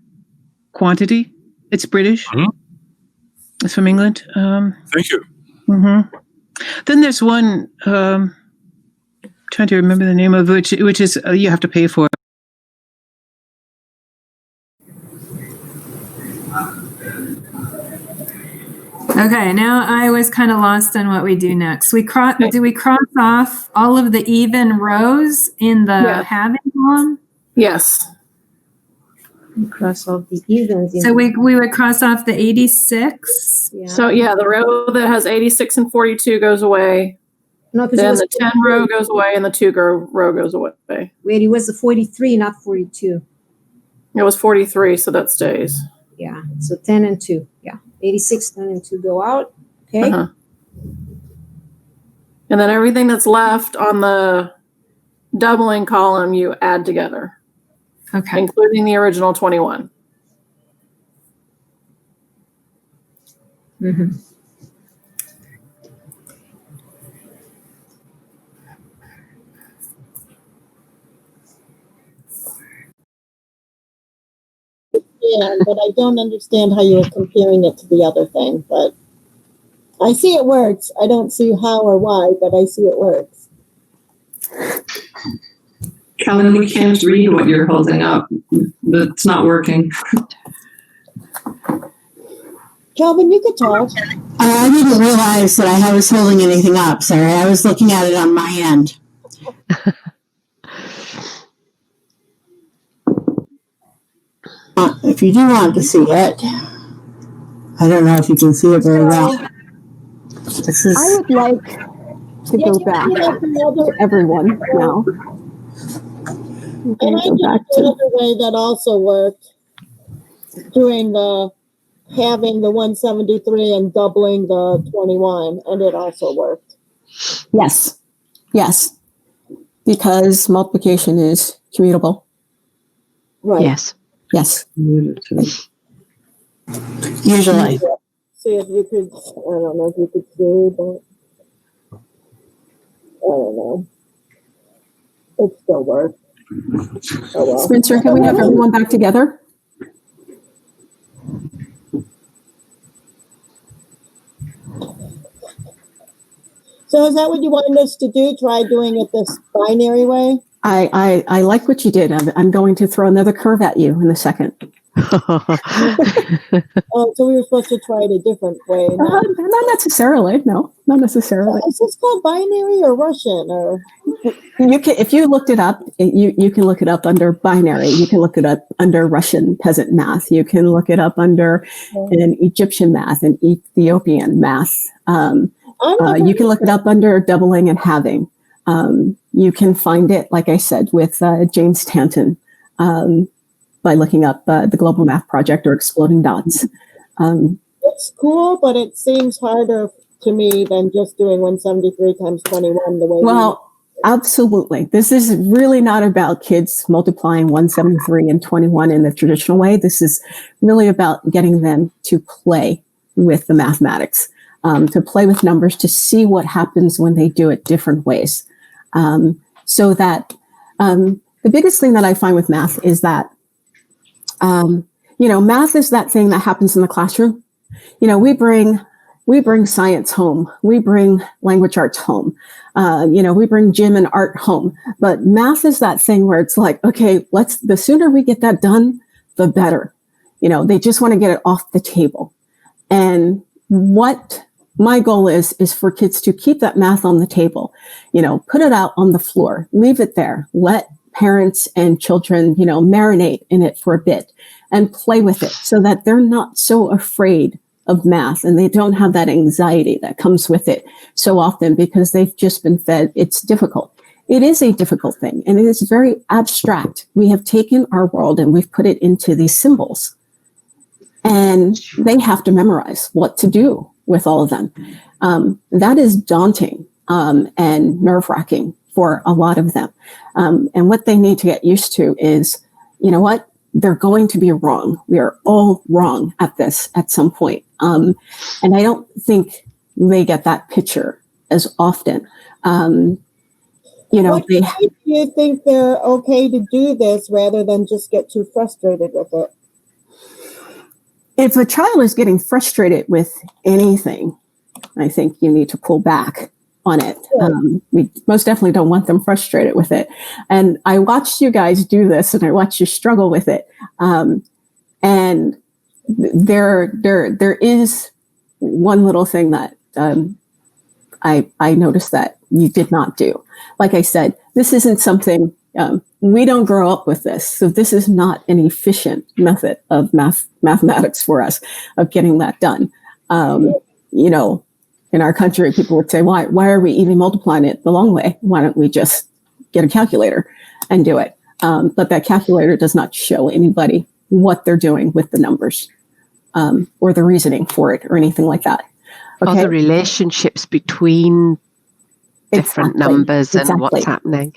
quantity. It's British. It's from England. Thank you. Then there's one. Trying to remember the name of which is you have to pay for. Okay, now I was kind of lost on what we do next. Do we cross off all of the even rows in the having column? Yes. Cross off the evens. So we would cross off the 86. Yeah. So yeah, the row that has 86 and 42 goes away. No, because then the 10 row goes away and the 2 row goes away. Wait, it was the 43, not 42. It was 43, so that stays. Yeah, so 10 and 2. Yeah, 86, 10 and 2 go out. Okay. Uh-huh. And then everything that's left on the doubling column, you add together. Okay. Including the original 21. Mm-hmm. Yeah, but I don't understand how you're comparing it to the other thing. But I see it works. I don't see how or why, but I see it works. Kellen, we can't read what you're holding up. It's not working. Calvin, you could talk. I didn't realize that I was holding anything up. Sorry, I was looking at it on my end. If you do want to see it, I don't know if you can see it very well. I would like to go back to everyone now. And I did another way that also worked, doing the having the 173 and doubling the 21, and it also worked. Yes, yes, because multiplication is commutable. Right. Yes. Yes. Usually. See if you could, I don't know if you could see, but I don't know. It still works. Oh, well. Spencer, can we have everyone back together? So is that what you wanted us to do? Try doing it this binary way? I like what you did. I'm going to throw another curve at you in a second. Oh, so we were supposed to try it a different way. Not necessarily. No, not necessarily. Is this called binary or Russian? Or you can, if you looked it up, you can look it up under binary. You can look it up under Russian peasant math. You can look it up under an Egyptian math and Ethiopian math. You can look it up under doubling and halving. You can find it, like I said, with James Tanton by looking up the Global Math Project or Exploding Dots. It's cool, but it seems harder to me than just doing 173 times 21 the way. Well, absolutely. This is really not about kids multiplying 173 and 21 in the traditional way. This is really about getting them to play with the mathematics, to play with numbers, to see what happens when they do it different ways. So that the biggest thing that I find with math is that, math is that thing that happens in the classroom. We bring science home. We bring language arts home. We bring gym and art home. But math is that thing where it's like, okay, the sooner we get that done, the better. They just want to get it off the table. And what my goal is for kids to keep that math on the table, put it out on the floor, leave it there, let parents and children, marinate in it for a bit and play with it so that they're not so afraid of math and they don't have that anxiety that comes with it so often because they've just been fed it's difficult. It is a difficult thing and it is very abstract. We have taken our world and we've put it into these symbols and they have to memorize what to do with all of them. That is daunting and nerve-wracking for a lot of them. And what they need to get used to is, they're going to be wrong. We are all wrong at this at some point. And I don't think they get that picture as often. Do you think they're okay to do this rather than just get too frustrated with it? If a child is getting frustrated with anything, I think you need to pull back on it. We most definitely don't want them frustrated with it. And I watched you guys do this and I watched you struggle with it. And there is one little thing that I noticed that you did not do. Like I said, this isn't something, we don't grow up with this. So this is not an efficient method of mathematics for us, of getting that done. You know, in our country, people would say, why are we even multiplying it the long way? Why don't we just get a calculator and do it? But that calculator does not show anybody what they're doing with the numbers, or the reasoning for it or anything like that. Okay. Or the relationships between different numbers and what's happening.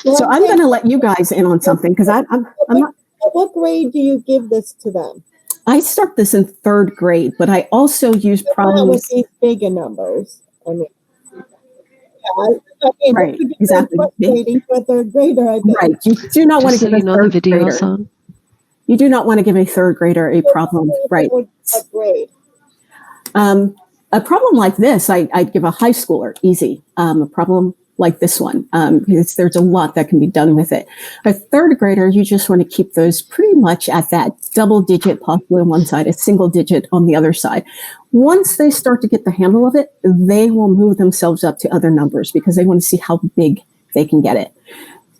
So I'm going to let you guys in on something, because I'm not. What grade do you give this to them? I start this in 3rd grade, but I also use problems with these bigger numbers. I mean, right, exactly. For a 3rd grader, I think. Right, you do not want to give a 3rd grader. You do not want to give a 3rd grader a problem, right? What grade? A problem like this, I'd give a high schooler, easy. A problem like this one, because there's a lot that can be done with it. A 3rd grader, you just want to keep those pretty much at that double digit, possibly on one side, a single digit on the other side. Once they start to get the handle of it, they will move themselves up to other numbers because they want to see how big they can get it.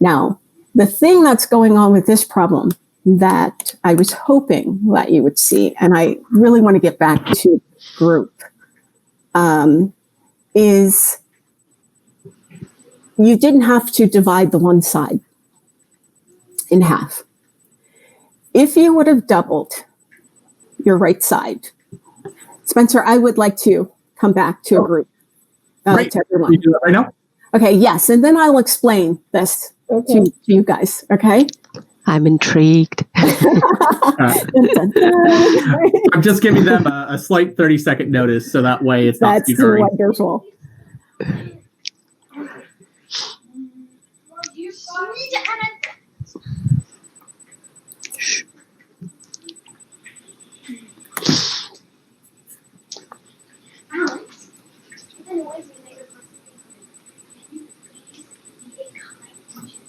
Now, the thing that's going on with this problem that I was hoping that you would see, and I really want to get back to group, is you didn't have to divide the one side in half. If you would have doubled your right side, Spencer, I would like to come back to a group, to everyone. You do it right now? Okay, yes, and then I'll explain this to you guys, okay? I'm intrigued. I'm just giving them a slight 30-second notice, so that way it's not too hurry. That's wonderful.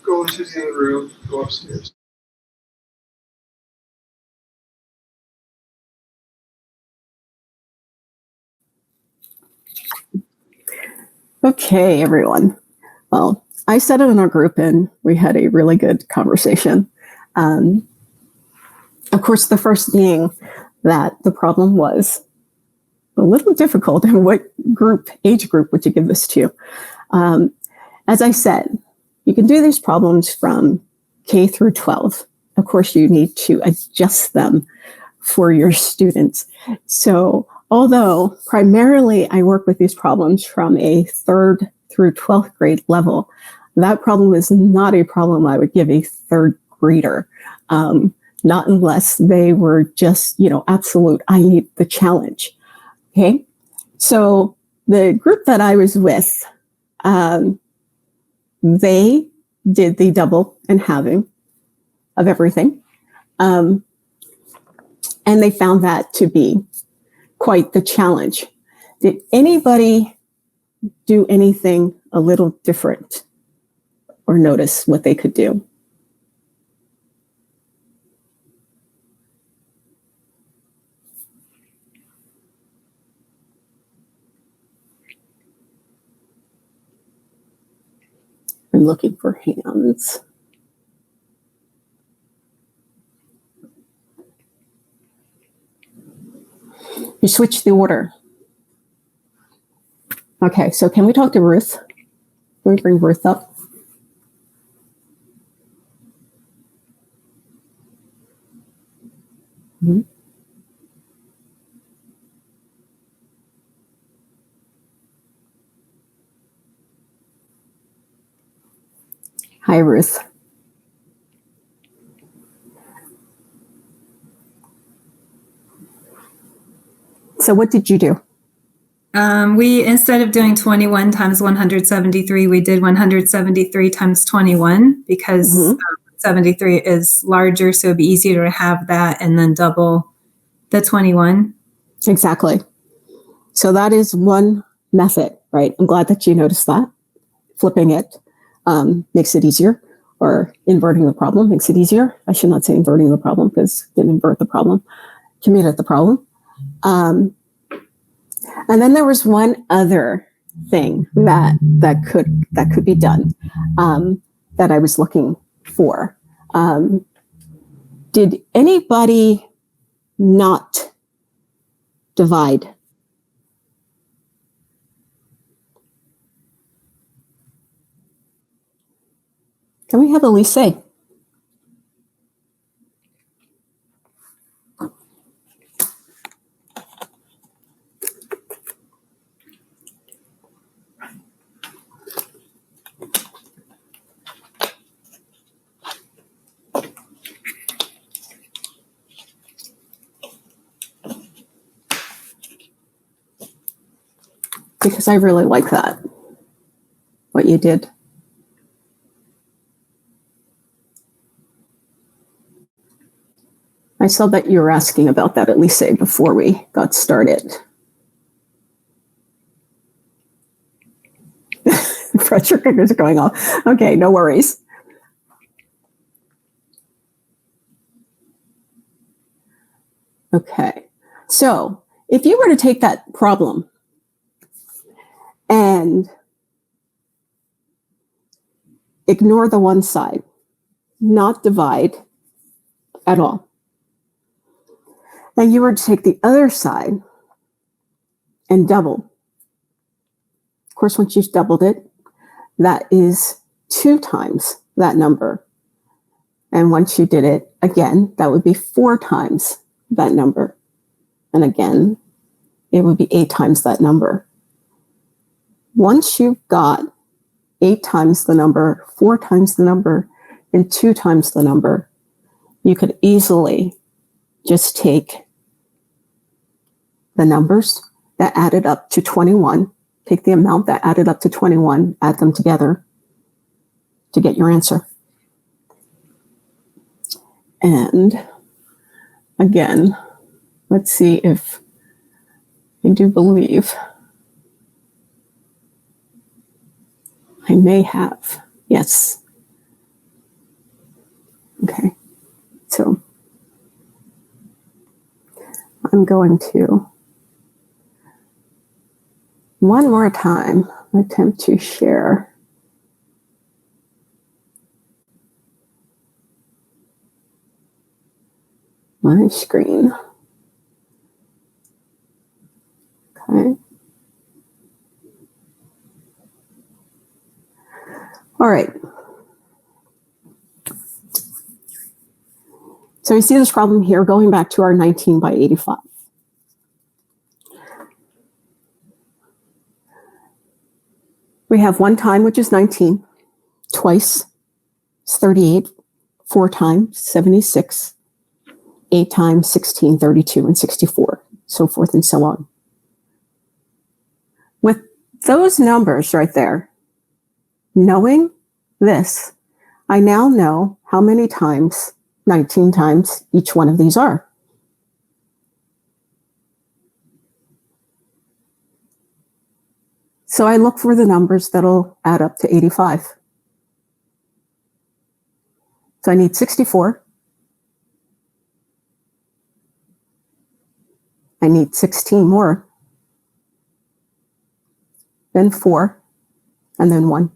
Go into the other room, go upstairs. Okay, everyone. Well, I said it in our group and we had a really good conversation. Of course, the first being that the problem was a little difficult. And what age group would you give this to? As I said, you can do these problems from K through 12. Of course, you need to adjust them for your students. So although primarily I work with these problems from a 3rd through 12th grade level, that problem is not a problem I would give a 3rd grader, not unless they were just, absolute, I need the challenge. Okay. So the group that I was with, they did the double and halving of everything. And they found that to be quite the challenge. Did anybody do anything a little different or notice what they could do? I'm looking for hands. You switch the order. Okay, so can we talk to Ruth? Can we bring Ruth up? Mm-hmm. Hi, Ruth. So what did you do? We, instead of doing 21 times 173, we did 173 times 21 because 73 is larger, so it'd be easier to have that and then double the 21. Exactly. So that is one method, right? I'm glad that you noticed that. Flipping it makes it easier, or inverting the problem makes it easier. I should not say inverting the problem because it didn't invert the problem, commuted the problem. And then there was one other thing that could be done that I was looking for. Did anybody not divide? Can we have Elise say? Because I really like that, what you did. I saw that you were asking about that, at least say, before we got started. Pressure cookers are going off. Okay, no worries. Okay, so if you were to take that problem and ignore the one side, not divide at all, then you were to take the other side and double. Of course, once you've doubled it, that is 2 times that number. And once you did it again, that would be 4 times that number. And again, it would be 8 times that number. Once you've got 8 times the number, 4 times the number, and 2 times the number, you could easily just take the numbers that added up to 21, take the amount that added up to 21, add them together to get your answer. And again, let's see if I do believe I may have. Yes. Okay. So I'm going to one more time attempt to share my screen. Okay. All right. So we see this problem here going back to our 19 by 85. We have 1 time, which is 19, twice, it's 38, 4 times, 76, 8 times, 16, 32, and 64, so forth and so on. With those numbers right there, knowing this, I now know how many times, 19 times, each one of these are. So I look for the numbers that'll add up to 85. So I need 64. I need 16 more. Then 4, and then 1.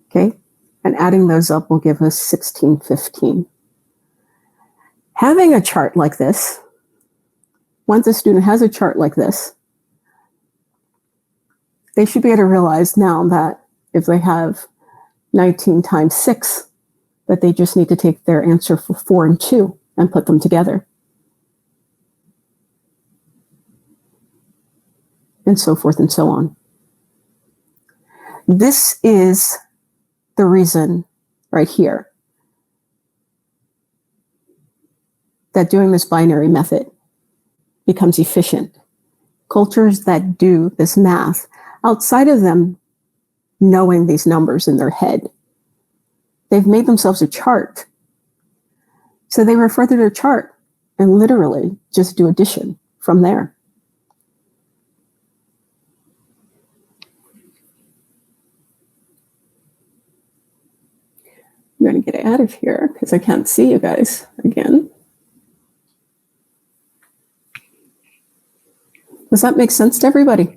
Okay, and adding those up will give us 1615. Having a chart like this, once a student has a chart like this, they should be able to realize now that if they have 19 times 6, that they just need to take their answer for 4 and 2 and put them together. And so forth and so on. This is the reason right here that doing this binary method becomes efficient. Cultures that do this math, outside of them knowing these numbers in their head, they've made themselves a chart. So they refer to their chart and literally just do addition from there. I'm going to get out of here because I can't see you guys again. Does that make sense to everybody?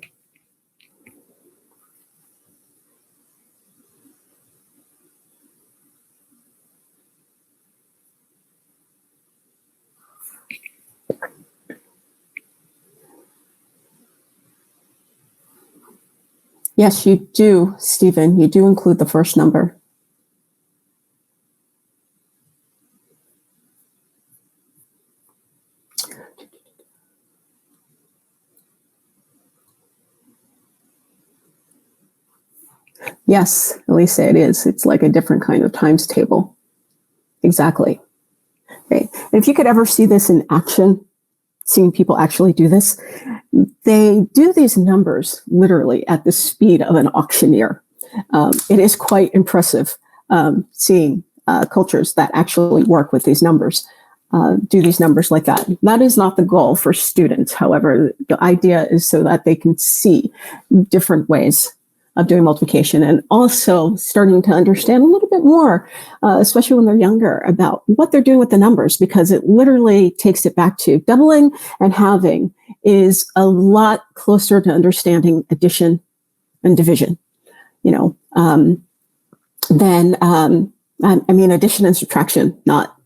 Yes, you do, Stephen. You do include the first number. Yes, Elisa, it is. It's like a different kind of times table. Exactly. Okay. If you could ever see this in action, seeing people actually do this, they do these numbers literally at the speed of an auctioneer. It is quite impressive seeing cultures that actually work with these numbers, do these numbers like that. That is not the goal for students. However, the idea is so that they can see different ways of doing multiplication and also starting to understand a little bit more, especially when they're younger, about what they're doing with the numbers, because it literally takes it back to doubling and halving is a lot closer to understanding addition and division, than addition and subtraction, not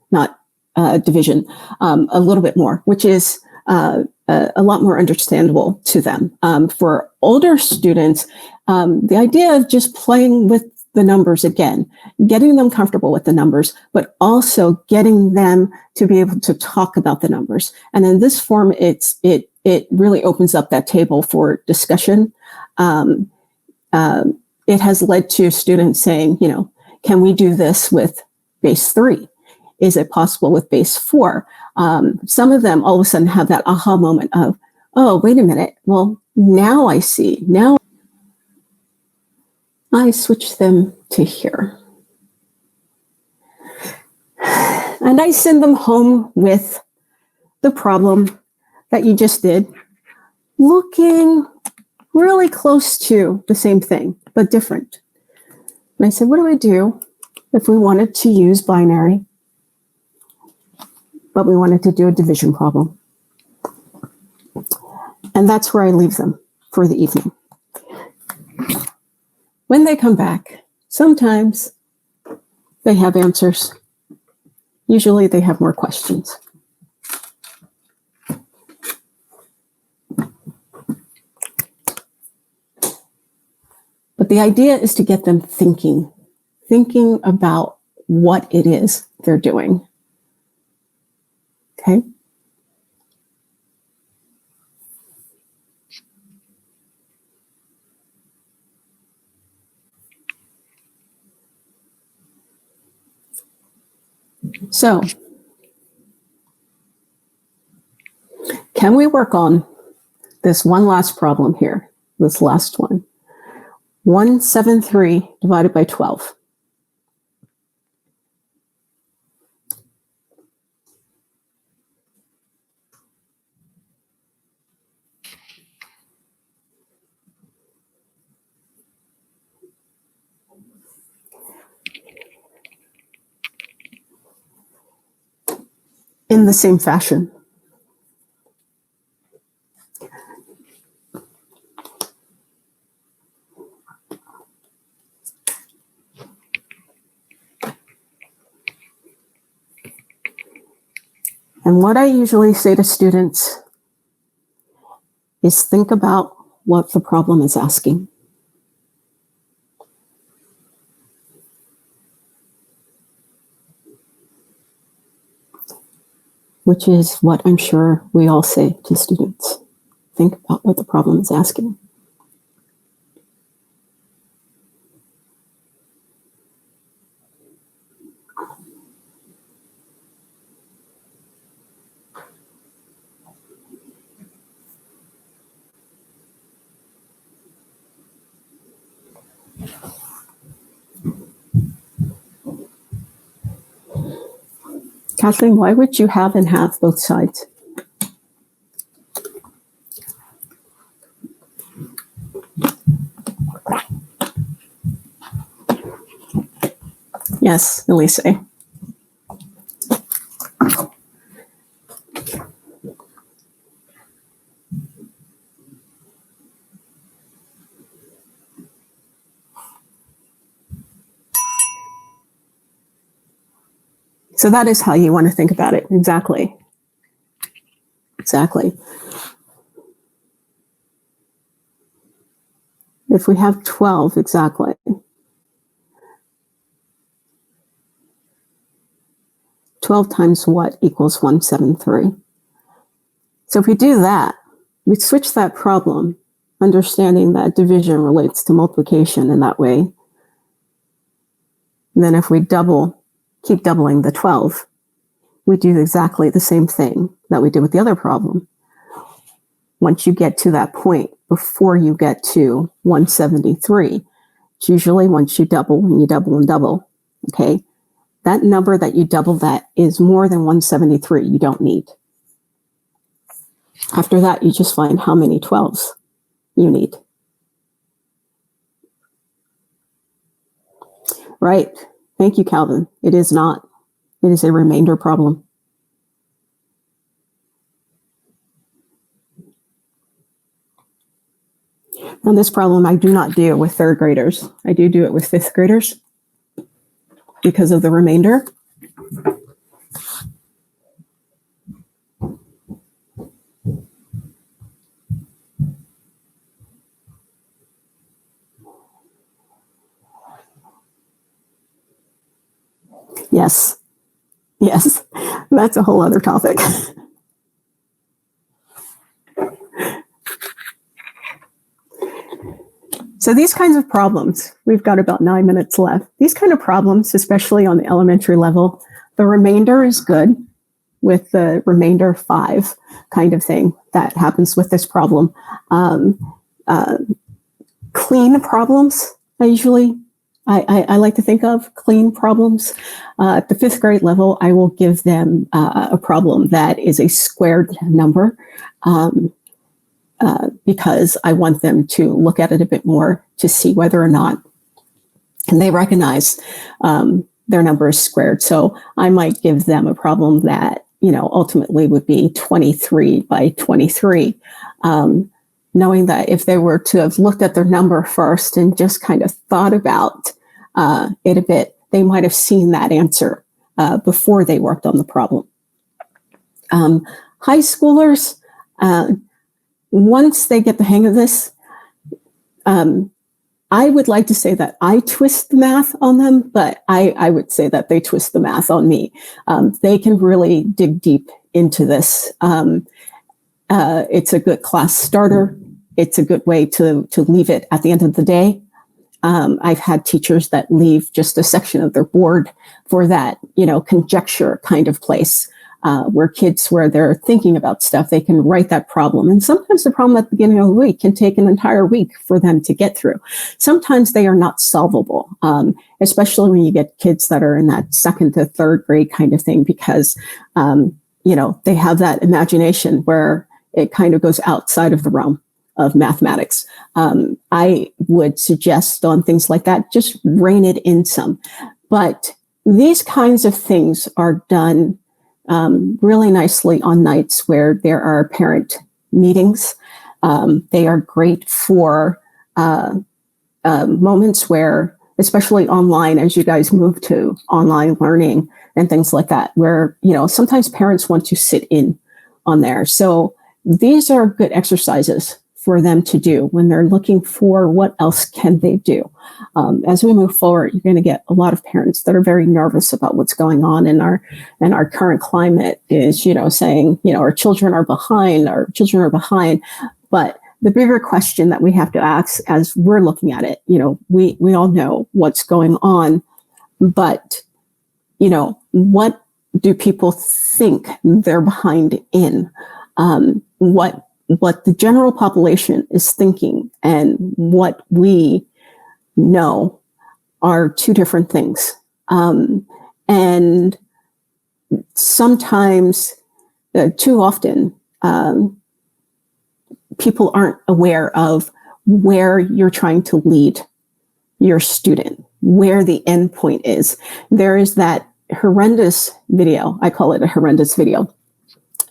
division, a little bit more, which is a lot more understandable to them. For older students, the idea of just playing with the numbers again, getting them comfortable with the numbers, but also getting them to be able to talk about the numbers. And in this form, it really opens up that table for discussion. It has led to students saying, can we do this with base 3? Is it possible with base 4? Some of them all of a sudden have that aha moment of, oh, wait a minute. Well, now I see. Now I switch them to here. And I send them home with the problem that you just did, looking really close to the same thing, but different. And I said, what do we do if we wanted to use binary, but we wanted to do a division problem? And that's where I leave them for the evening. When they come back, sometimes they have answers. Usually they have more questions. But the idea is to get them thinking about what it is they're doing. Okay? So, can we work on this one last problem here? This last one. 173 divided by 12. In the same fashion. And what I usually say to students is think about what the problem is asking. Which is what I'm sure we all say to students. Think about what the problem is asking. Kathleen, why would you have and have both sides? Yes, Elise. So that is how you want to think about it. Exactly. Exactly. If we have 12, exactly. Twelve times what equals 173? So if we do that, we switch that problem, understanding that division relates to multiplication in that way. And then if we keep doubling the 12, we do exactly the same thing that we did with the other problem. Once you get to that point, before you get to 173, it's usually once you double and you double and double, okay? That number that you double that is more than 173 you don't need. After that, you just find how many 12s you need. Right. Thank you, Calvin. It is not. It is a remainder problem. And this problem I do not do with third graders. I do it with fifth graders because of the remainder. Yes. Yes. That's a whole other topic. So these kinds of problems, we've got about 9 minutes left. These kind of problems, especially on the elementary level, the remainder is good with the remainder 5 kind of thing that happens with this problem. Clean problems, I like to think of clean problems. At the 5th grade level, I will give them a problem that is a squared number because I want them to look at it a bit more to see whether or not and they recognize their number is squared. So I might give them a problem that, ultimately would be 23 by 23. Knowing that if they were to have looked at their number first and just kind of thought about it a bit, they might have seen that answer before they worked on the problem. High schoolers, once they get the hang of this, I would like to say that I twist the math on them, but I would say that they twist the math on me. They can really dig deep into this. It's a good class starter. It's a good way to leave it at the end of the day. I've had teachers that leave just a section of their board for that, conjecture kind of place, where they're thinking about stuff, they can write that problem. And sometimes the problem at the beginning of the week can take an entire week for them to get through. Sometimes they are not solvable, especially when you get kids that are in that 2nd to 3rd grade kind of thing, because, they have that imagination where it kind of goes outside of the realm of mathematics. I would suggest on things like that, just rein it in some. But these kinds of things are done really nicely on nights where there are parent meetings. They are great for moments where, especially online, as you guys move to online learning and things like that, where, sometimes parents want to sit in on there. So these are good exercises for them to do when they're looking for what else can they do. As we move forward, you're going to get a lot of parents that are very nervous about what's going on in our current climate is, saying, our children are behind. But the bigger question that we have to ask as we're looking at it, we all know what's going on, but, what do people think they're behind in? What the general population is thinking and what we know are two different things. And sometimes, too often, people aren't aware of where you're trying to lead your student, where the end point is. There is that horrendous video, I call it a horrendous video,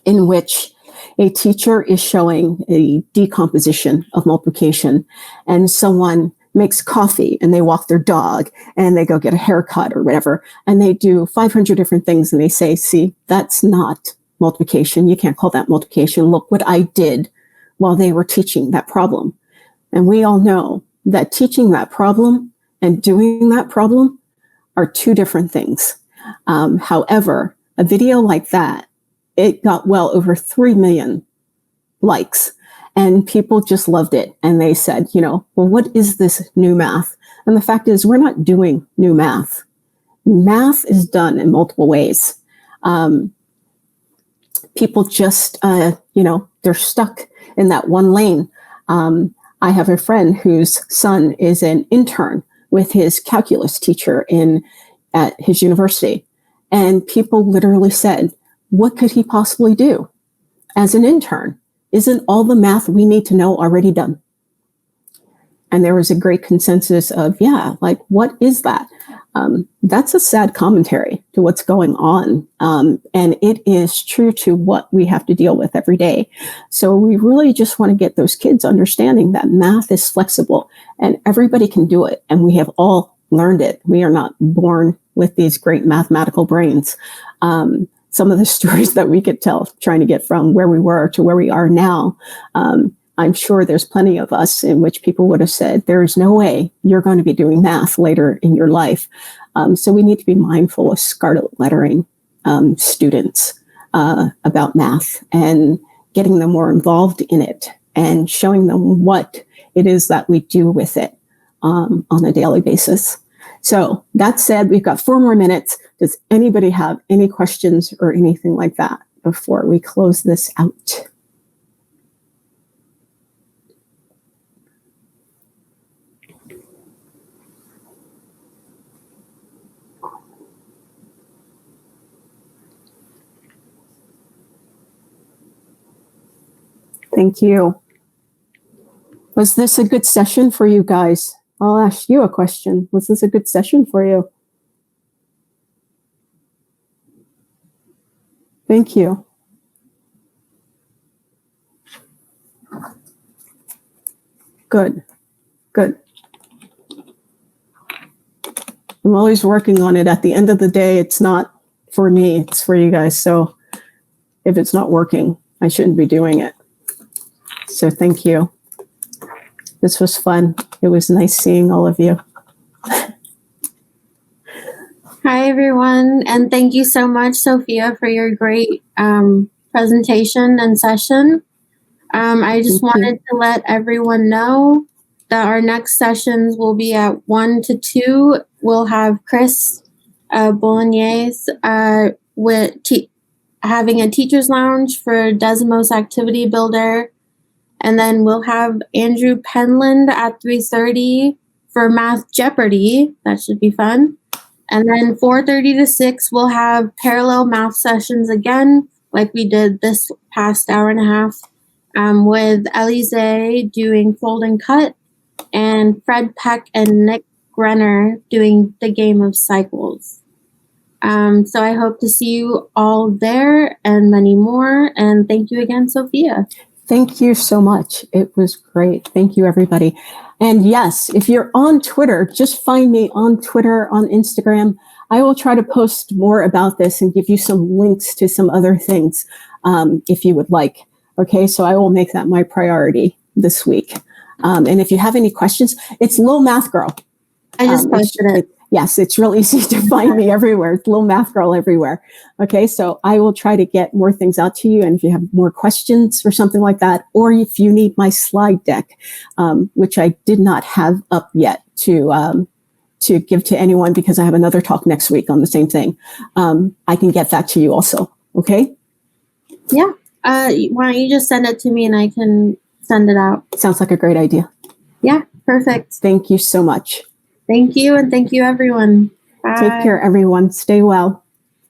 in which a teacher is showing a decomposition of multiplication, and someone makes coffee and they walk their dog and they go get a haircut or whatever, and they do 500 different things and they say, see, that's not multiplication. You can't call that multiplication. Look what I did while they were teaching that problem. And we all know that teaching that problem and doing that problem are two different things. However, a video like that, it got well over 3 million likes. And people just loved it. And they said, well, what is this new math? And the fact is, we're not doing new math. Math is done in multiple ways. People just, they're stuck in that one lane. I have a friend whose son is an intern with his calculus teacher at his university. And people literally said, what could he possibly do as an intern? Isn't all the math we need to know already done? And there was a great consensus of, what is that? That's a sad commentary to what's going on. And it is true to what we have to deal with every day. So we really just want to get those kids understanding that math is flexible and everybody can do it. And we have all learned it. We are not born with these great mathematical brains. Some of the stories that we could tell trying to get from where we were to where we are now, I'm sure there's plenty of us in which people would have said, there is no way you're going to be doing math later in your life. So we need to be mindful of scarlet lettering students about math and getting them more involved in it and showing them what it is that we do with it on a daily basis. So that said, we've got 4 more minutes. Does anybody have any questions or anything like that before we close this out? Thank you. Was this a good session for you guys? I'll ask you a question. Was this a good session for you? Thank you. Good. Good. I'm always working on it. At the end of the day, it's not for me, it's for you guys. So if it's not working, I shouldn't be doing it. So thank you. This was fun. It was nice seeing all of you. Hi, everyone. And thank you so much, Sophia, for your great presentation and session. I just wanted to let everyone know that our next sessions will be at 1 to 2. We'll have Chris Bolognese having a teacher's lounge for Desmos Activity Builder. And then we'll have Andrew Penland at 3:30 for Math Jeopardy. That should be fun. And then 4:30 to 6, we'll have parallel math sessions again, like we did this past hour and a half, with Elise doing fold and cut, and Fred Peck and Nick Grenner doing the game of cycles. So I hope to see you all there and many more. And thank you again, Sophia. Thank you so much. It was great. Thank you, everybody. And yes, if you're on Twitter, just find me on Twitter, on Instagram. I will try to post more about this and give you some links to some other things if you would like. Okay, so I will make that my priority this week. And if you have any questions, it's LilMathGirl. I just posted it. Yes, it's real easy to find me everywhere. It's LilMathGirl everywhere. Okay, so I will try to get more things out to you. And if you have more questions or something like that, or if you need my slide deck, which I did not have up yet to give to anyone because I have another talk next week on the same thing, I can get that to you also. Okay? Yeah. Why don't you just send it to me and I can send it out? Sounds like a great idea. Yeah, perfect. Thank you so much. Thank you, and thank you, everyone. Bye. Take care, everyone. Stay well.